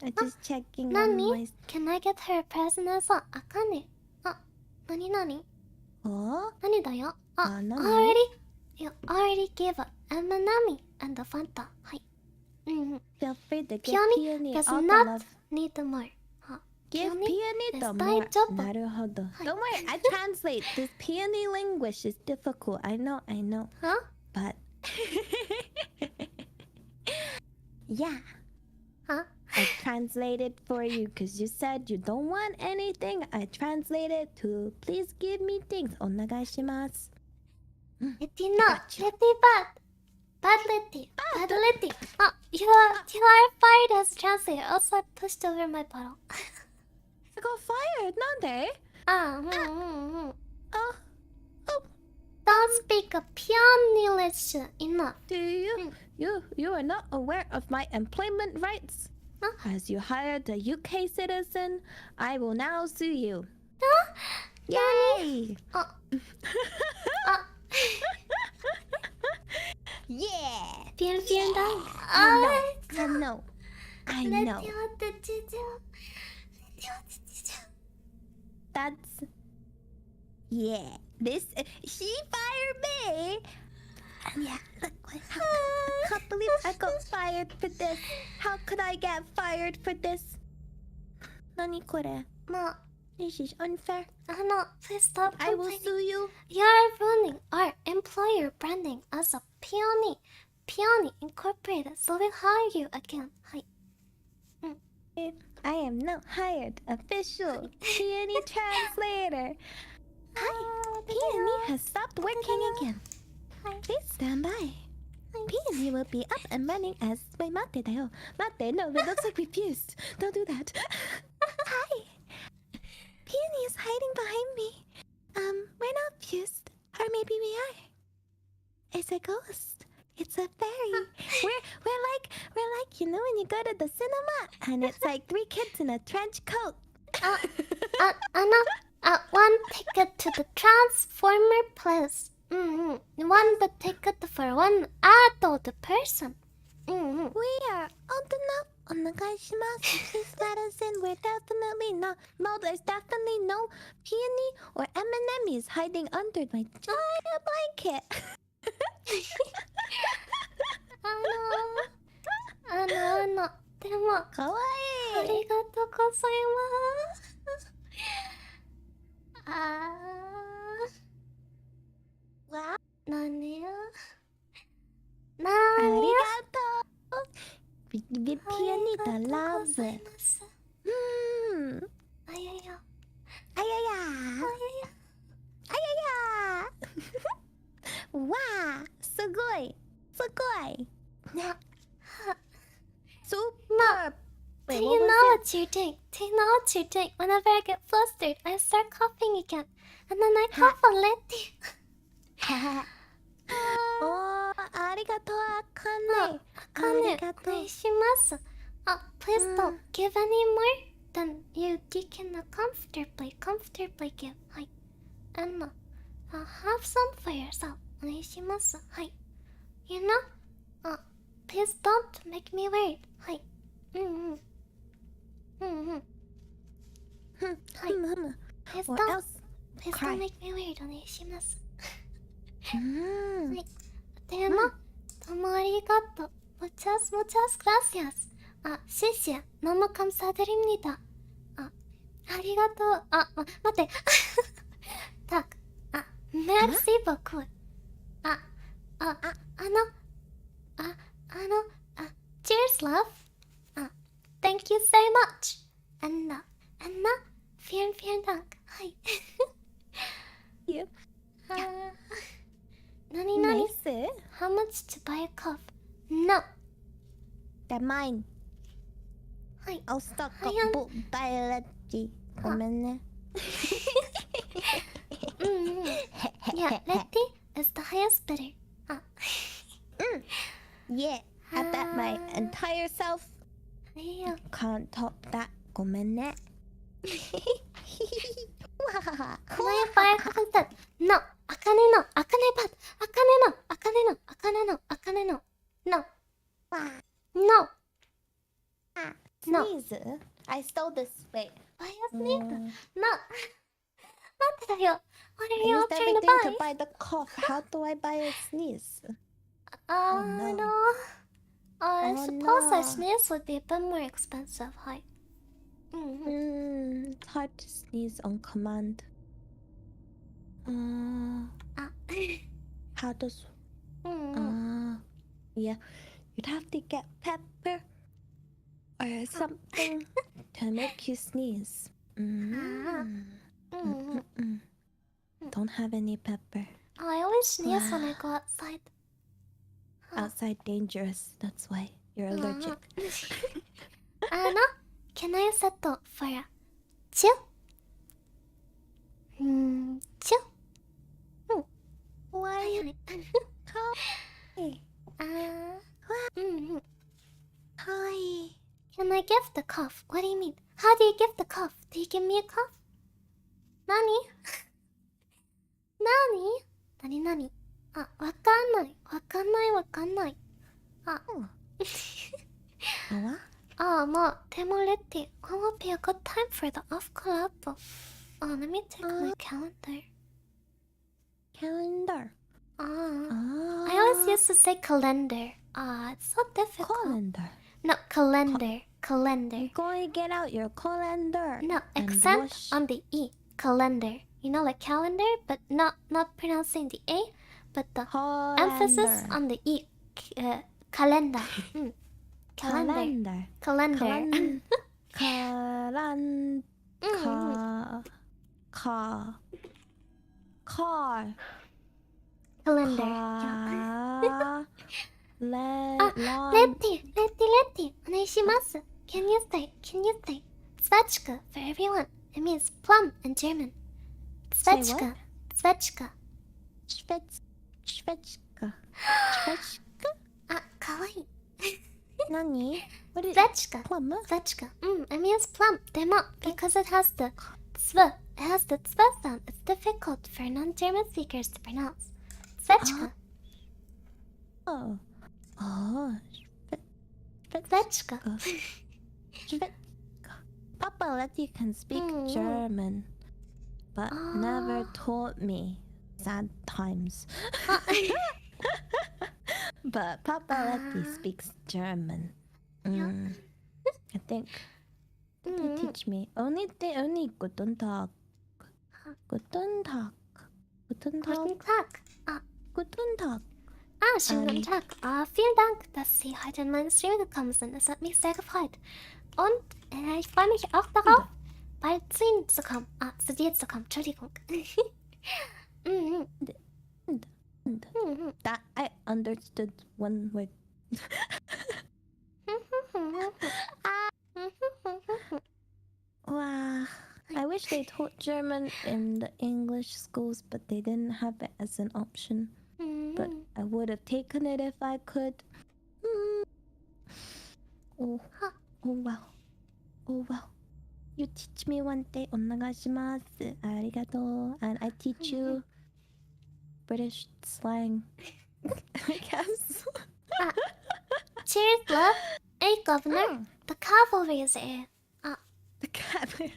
I'm just checking on 何? my... Can I get her a present as well? あかんね。あ、何何? Oh? 何だよ? あ、あ、何? already? You already gave a Manami and a Fanta. はい。うんうん。 Feel free to give Peony Peony does all the not love. need more. あ、 Give Peony Peony the is more. 大丈夫。 나루호do. Hi. Don't worry, I translate. This Peony language is difficult. I know. は? But... yeah. は? I translated for you because you said you don't want anything. I translated to please give me things. お願いします. Letty no. Gotcha. Letty bad. Bad Letty. Bad Letty. Ah, you are fired as translator. Also, I pushed over my bottle. I got fired. なんで? Ah, oh. Oh. Don't speak a Peony-ish enough. Do you? You are not aware of my employment rights? Huh? As you hired a UK citizen, I will now sue you. Huh? Yay! Ah. Yeah! Vielen Dank. I know. I know. Letty, what did you do? Letty, what did you do? That's... Yeah. This... She fired me! Yeah, look, I can't believe I got fired for this. How could I get fired for this? Nani kore? Ma, This is unfair. please stop I will complaining. sue you. You're ruining our employer branding as a Peony. Peony Incorporated, so we'll hire you again. Hi. I am now hired official Peony translator. Hi, Peony has stopped working again. Please stand by. Peony will be up and running as... Wait, mate, no, it looks like we fused. Don't do that. Hi. Peony is hiding behind me. We're not fused. Or maybe we are. It's a ghost. It's a fairy. We're like, you know, when you go to the cinema and it's like 3 kids in a trench coat. One ticket to the Transformer Place. One the ticket for one adult person. We are old enough. Onegaishimasu. Please let us in. We're definitely not. No, there's definitely no Peony or M&M's hiding under my giant blanket. でも、かわあいい。りがとうございます。わ何よ。あり何よ。がとう。Peony the love. あやや。あやや。あやや。わあ、すごい。すごい。ね。Super. Do you know what you're doing? Do you know what you're doing? Whenever I get flustered, I start coughing again. And then I cough a little. おー、ありがとう、あかね。ありがとう。お願いします。Please don't give any more than you can comfortably give. はい。And have some for yourself. お願いします。はい。You know? Please don't make me worried. はい。はい。Please Or don't, else please cry. don't make me worried. お願いします。はい。でも、どうもありがとう。Muchas gracias. 謝謝。너무 감사드립니다. ありがとう。待って。Так. Merci beaucoup. Cheers, love. Thank you so much. And vielen Dank. はい。You. 何 Nice. How much to buy a cup? No. They're mine. はい。 I'll stock I up am- book biology. ごめんね。Yeah, Letty is the highest bidder. Yeah, I bet my entire self いいよ。 can't top that. ごめんね。わはは。 Can I buy a cup instead? No. あかねの。あかねパッ。あかねの。あかねの。あかねの。あかねの。No. わ No. No. Sneeze. I stole this. Wait. Buy a sneaker. No. 待ってだよ。What are I you all used trying to everything to buy? buy the cough. How do I buy a sneeze? No. no. I Oh, suppose no. a sneeze would be a bit more expensive. はい。It's hard to sneeze on command. How does... Yeah, you'd have to get pepper or something to make you sneeze. Don't have any pepper. I always sneeze when I go outside. Outside dangerous, that's why you're allergic. Can I settle for a chill? Chill? Why? Kawaii. Kawaii. Can I give the cough? What do you mean? How do you give the cough? Do you give me a cough? Nani? Nani? わかんない。もう、でもレッティ、what would be a good time for the off collab? Let me check my calendar. Calendar. I always used to say calendar. It's so difficult. Calendar. No, calendar. Calendar. Go and get out your calendar. No, and accent wash. on the E. Calendar. You know, like calendar, but not pronouncing the A, but the emphasis on the E. Calendar. Calendar. Calendar. Car. Calendar. Letty. Letty. お願いします. Can you say? Zwetschge for everyone. It means plum in German. Zwetschge. Zwetschge. Schwetzka. Kawaii. Nani? What is Zwetschge. plum? Zwetschge. It means plum. Demo, because it has the zw. It has the zw sound. It's difficult for non-German speakers to pronounce. Zwetschge. Oh. Zwetschge. Papa Letty can speak German, but never taught me. Sad times. But Papa Letty speaks German. I think they teach me. Only guten Tag. Guten Tag. Guten Tag. Guten Tag. Guten Tag. Schönen guten Tag. Vielen Dank, dass Sie heute in meinen Stream gekommen sind. Es hat mich sehr gefreut. Und ich freue mich auch darauf, bald zu Ihnen zu kommen. Zu dir zu kommen. Entschuldigung. That I understood one word. Wow. I wish they taught German in the English schools, but they didn't have it as an option. But I would have taken it if I could. Oh wow. You teach me one day. Onagashimasu. Arigato. And I teach you British slang. I guess. Cheers, love. Hey, Governor. The cavalry is here. The cavalry.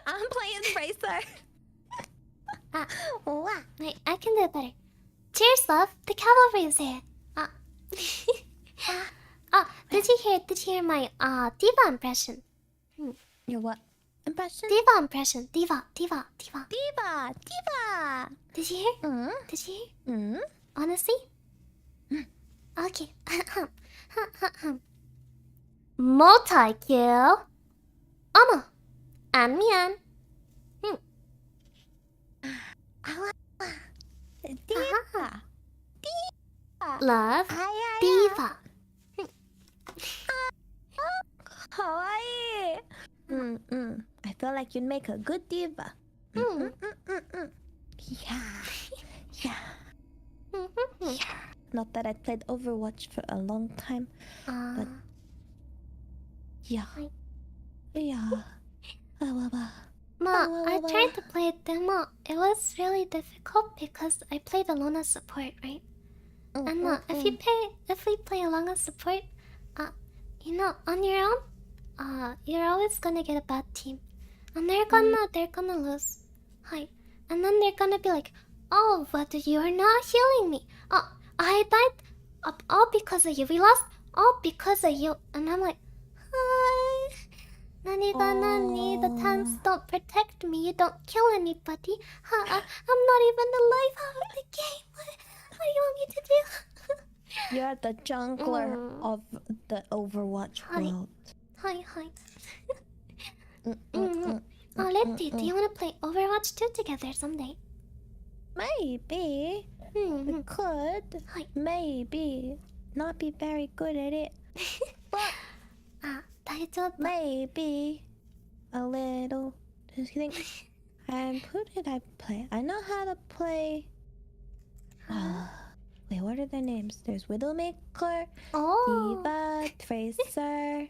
I'm playing Racer. Wait, I can do it better. Cheers, love. The cavalry is here. Did you hear my diva impression? Your what impression? Diva impression. Diva. Diva. Did you hear? Did you hear? Honestly? Okay. Multi-kill. 어머. 안 미안. Diva. Love. Diva. Kawaii. I feel like you'd make a good diva. Yeah. Not that I played Overwatch for a long time, but yeah. Ma, I tried to play a demo. It was really difficult because I played alone as support, right? And if we play along as support, on your own, you're always gonna get a bad team, and they're gonna lose. Hi, and then they're gonna be like, oh, but you're not healing me. Oh, I died. All because of you. We lost all because of you. And I'm like, hi. Nani? The tanks don't protect me. You don't kill anybody. I'm not even alive out of the game. What do you want me to do? You're the jungler of the Overwatch world. Hi. Letty, do you want to play Overwatch 2 together someday? Maybe. We could. Maybe. Not be very good at it. But maybe a little. Just think. Who did I play? I know how to play. Wait, what are their names? There's Widowmaker, Diva, Tracer.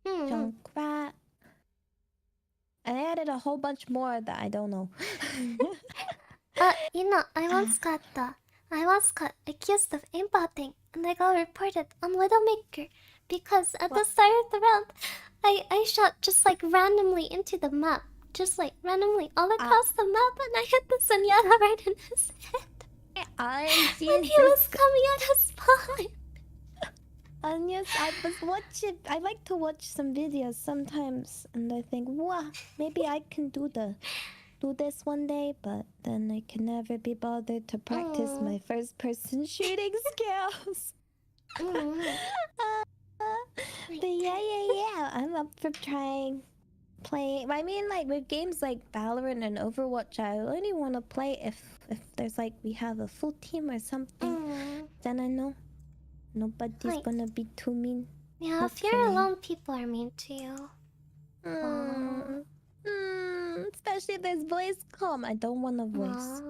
Junkrat. And I added a whole bunch more that I don't know. I once got accused of aimbotting, and I got reported on Widowmaker because at the start of the round, I shot just like randomly into the map, just like randomly all across the map, and I hit the Sunyata right in his head when he was coming out of spawn. And yes, I was watching. I like to watch some videos sometimes, and I think, wow, maybe I can do this one day. But then I can never be bothered to practice my first-person shooting skills. But yeah, I'm up for playing. I mean, like with games like Valorant and Overwatch, I only want to play if there's like we have a full team or something. Then I know nobody's gonna be too mean. Yeah, if you're alone, people are mean to you. Especially if there's voice calm. I don't want a voice.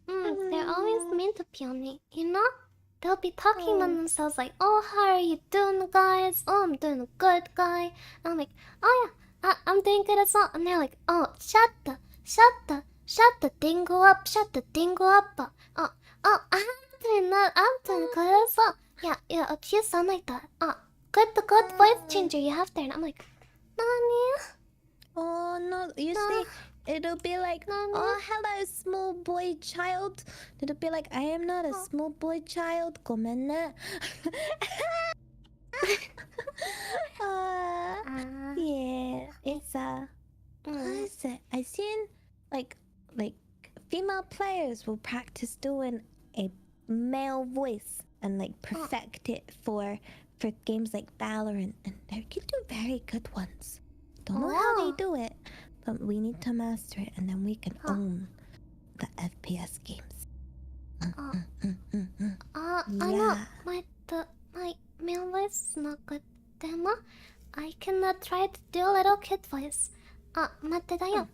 They're always mean to Peony, you know? They'll be talking among themselves like, oh, how are you doing, guys? Oh, I'm doing good, guy. And I'm like, oh yeah, I'm doing good as well. And they're like, oh, shut the dingo up, I'm doing good as well. Yeah, you sound like that. Good voice changer you have there. And I'm like, Nani? Oh no, usually it'll be like, oh hello small boy child. It'll be like, I am not a small boy child. Gomenne. Yeah, it's what is it? I seen like female players will practice doing a male voice and like perfect it for games like Valorant, and they can do very good ones. Don't know how they do it, but we need to master it, and then we can own the FPS games. I know my male voice is not good. Demo, I can try to do a little kid voice. 待ってだよ.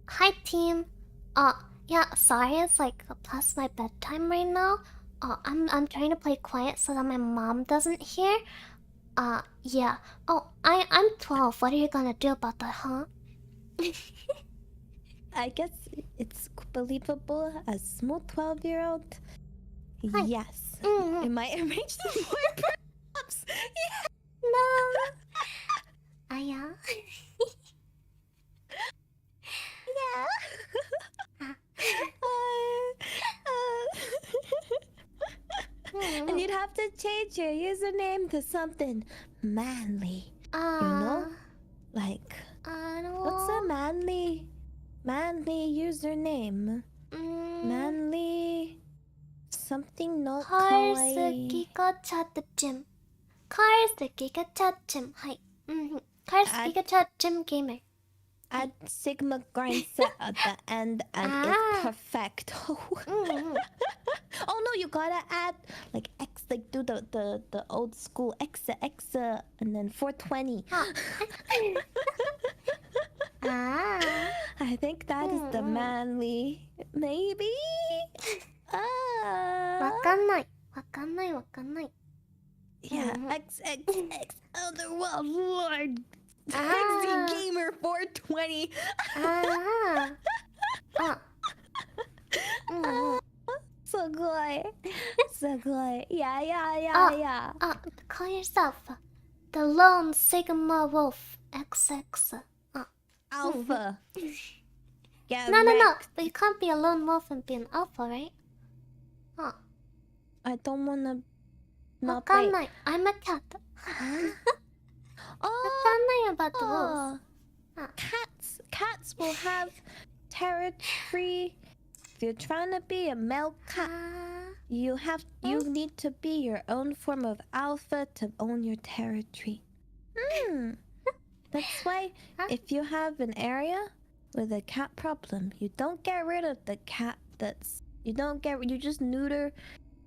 Hi team. Yeah, sorry, it's like past my bedtime right now. I'm trying to play quiet so that my mom doesn't hear. Yeah. Oh, I'm 12. What are you gonna do about that, huh? I guess it's believable. A small 12-year-old. Yes. It might arrange some more perhaps. Yeah. No. Yeah. And you'd have to change your username to something manly. You know? Like, what's a manly username? Manly something not kawaii. Karsuki chat gym. Karsuki chat gym. Hi. Karsuki chat gym gamer. Add Sigma grind set at the end and it's perfect. Oh no, you gotta add like X, like do the old school X and then 420. I think that is the manly, maybe. わかんない。Yeah, XXX Otherworld Lord. Sexy Gamer 420. So good. So good. Yeah. Call yourself the Lone Sigma Wolf XX. Alpha. Yeah. No. But you can't be a lone wolf and be an alpha, right? I don't wanna not play. play. I'm a cat. Oh, about the wolves. Cats will have territory. If you're trying to be a male cat, you need to be your own form of alpha to own your territory. That's why if you have an area with a cat problem, you don't get rid of the cat you just neuter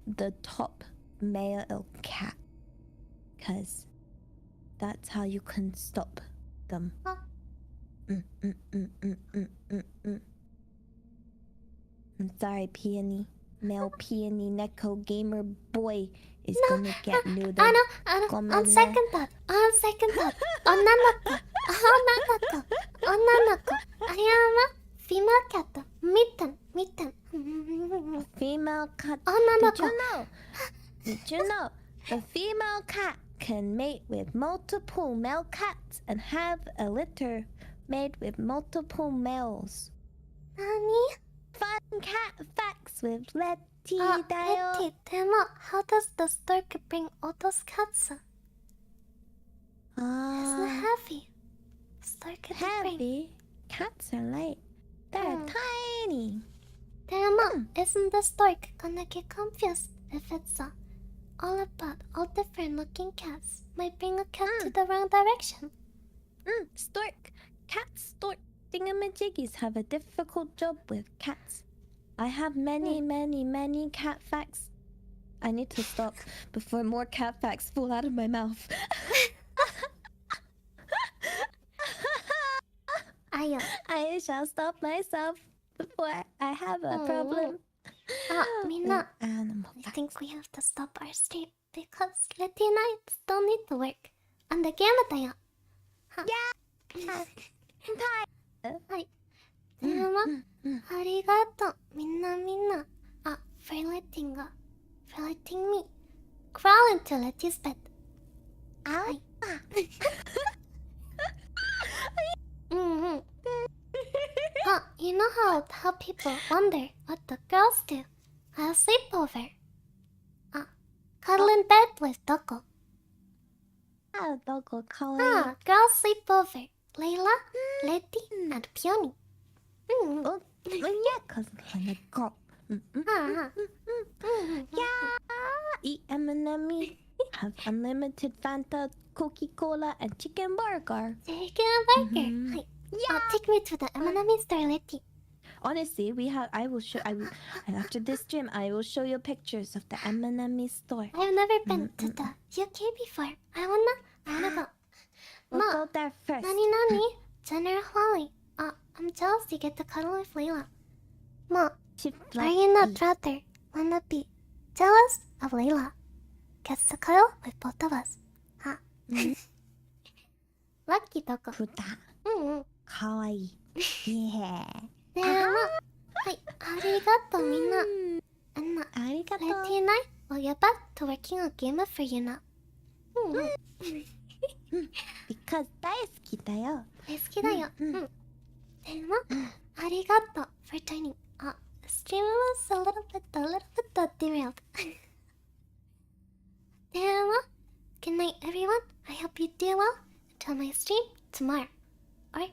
the top male cat. 'Cause that's how you can stop them. I'm sorry, Peony. Male Peony Neko Gamer Boy is gonna get neutered. On second thought. Onanoko. I am a female cat. Mitten. Female cat. Onanoko. Did you know? The female cat can mate with multiple male cats and have a litter made with multiple males. Nani? Fun cat facts with Letty Ah, Dayo. Letty, Demo, how does the stork bring all those cats? Isn't it heavy? Stork can bring. Heavy. Cats are light. They're tiny. Demo, isn't the stork gonna get confused if it's all about all different looking cats? Might bring a cat to the wrong direction. Stork. Cats, stork, thingamajiggies have a difficult job with cats. I have many, many cat facts. I need to stop before more cat facts fall out of my mouth. I shall stop myself before I have a problem. Mina, Animal I facts. think we have to stop our stream because Letty and I still need to work on the game だよ。はい。でも、ありがとう。みんな。for letting me crawl into Letty's bed. はい。You know how people wonder what the girls do? I'll sleep over. Cuddle in bed with Doko. Doggo Kawaii. Girls sleep over. Layla, Letty, and Peony. Oh, yeah, cause I'm a girl. Yeah, eat M&M. Have unlimited Fanta, Coca-Cola, and chicken burger. Chicken burger. Hi. Yeah. Take me to the M&M store, Letty. Honestly, I will show. And after this stream, I will show you pictures of the M&M store. I've never been to the UK before. I wanna go. We'll go there first. Nani? General Holly. I'm jealous you get to cuddle with Layla. Ma, are you not rather wanna be jealous of Layla? Gets to cuddle with both of us. Lucky Doko. Futa. Kawaii. Yeah. でも、はい、ありがとうみんな。Arigato. Letty and I will get back to working on game for you now. Because 大好きだよ。大好きだよ。でも、ありがとう for joining. The stream was a little bit derailed. でも、good night everyone. I hope you do well until my stream tomorrow. Or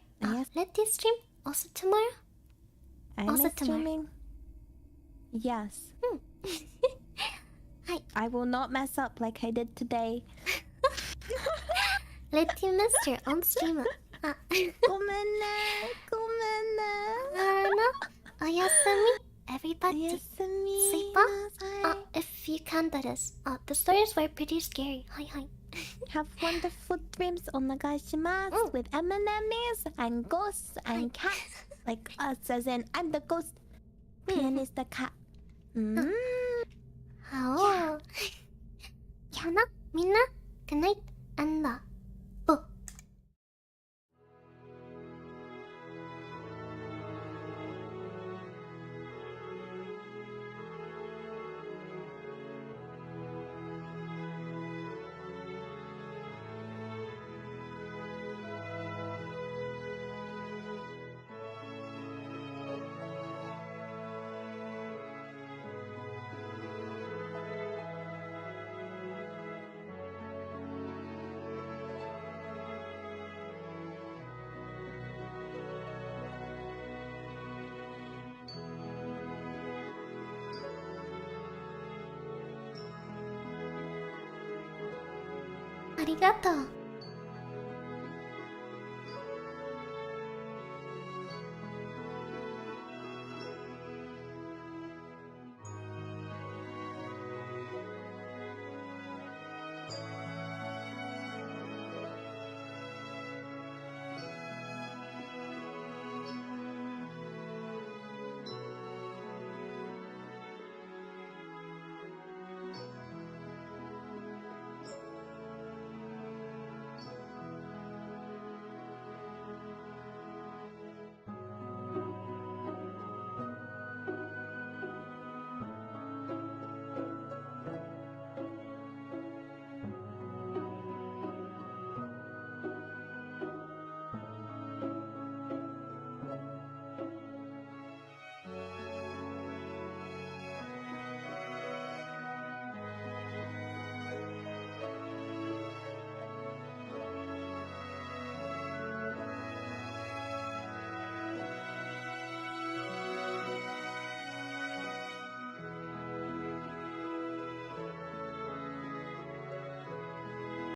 Letty's stream also tomorrow. I'm Also assuming. Yes. Hi. I will not mess up like I did today. Letty missed your own stream. ごめんね。Oyasumi, everybody. おやすみ Sleep なさい。 if you can, that is. The stories were pretty scary. Hi. Have wonderful dreams お願いします。With M&Ms and ghosts and cats. Like us, as in, I'm the ghost. Peony is the cat. How? Yana, Minna, good night, and boo. ありがとう。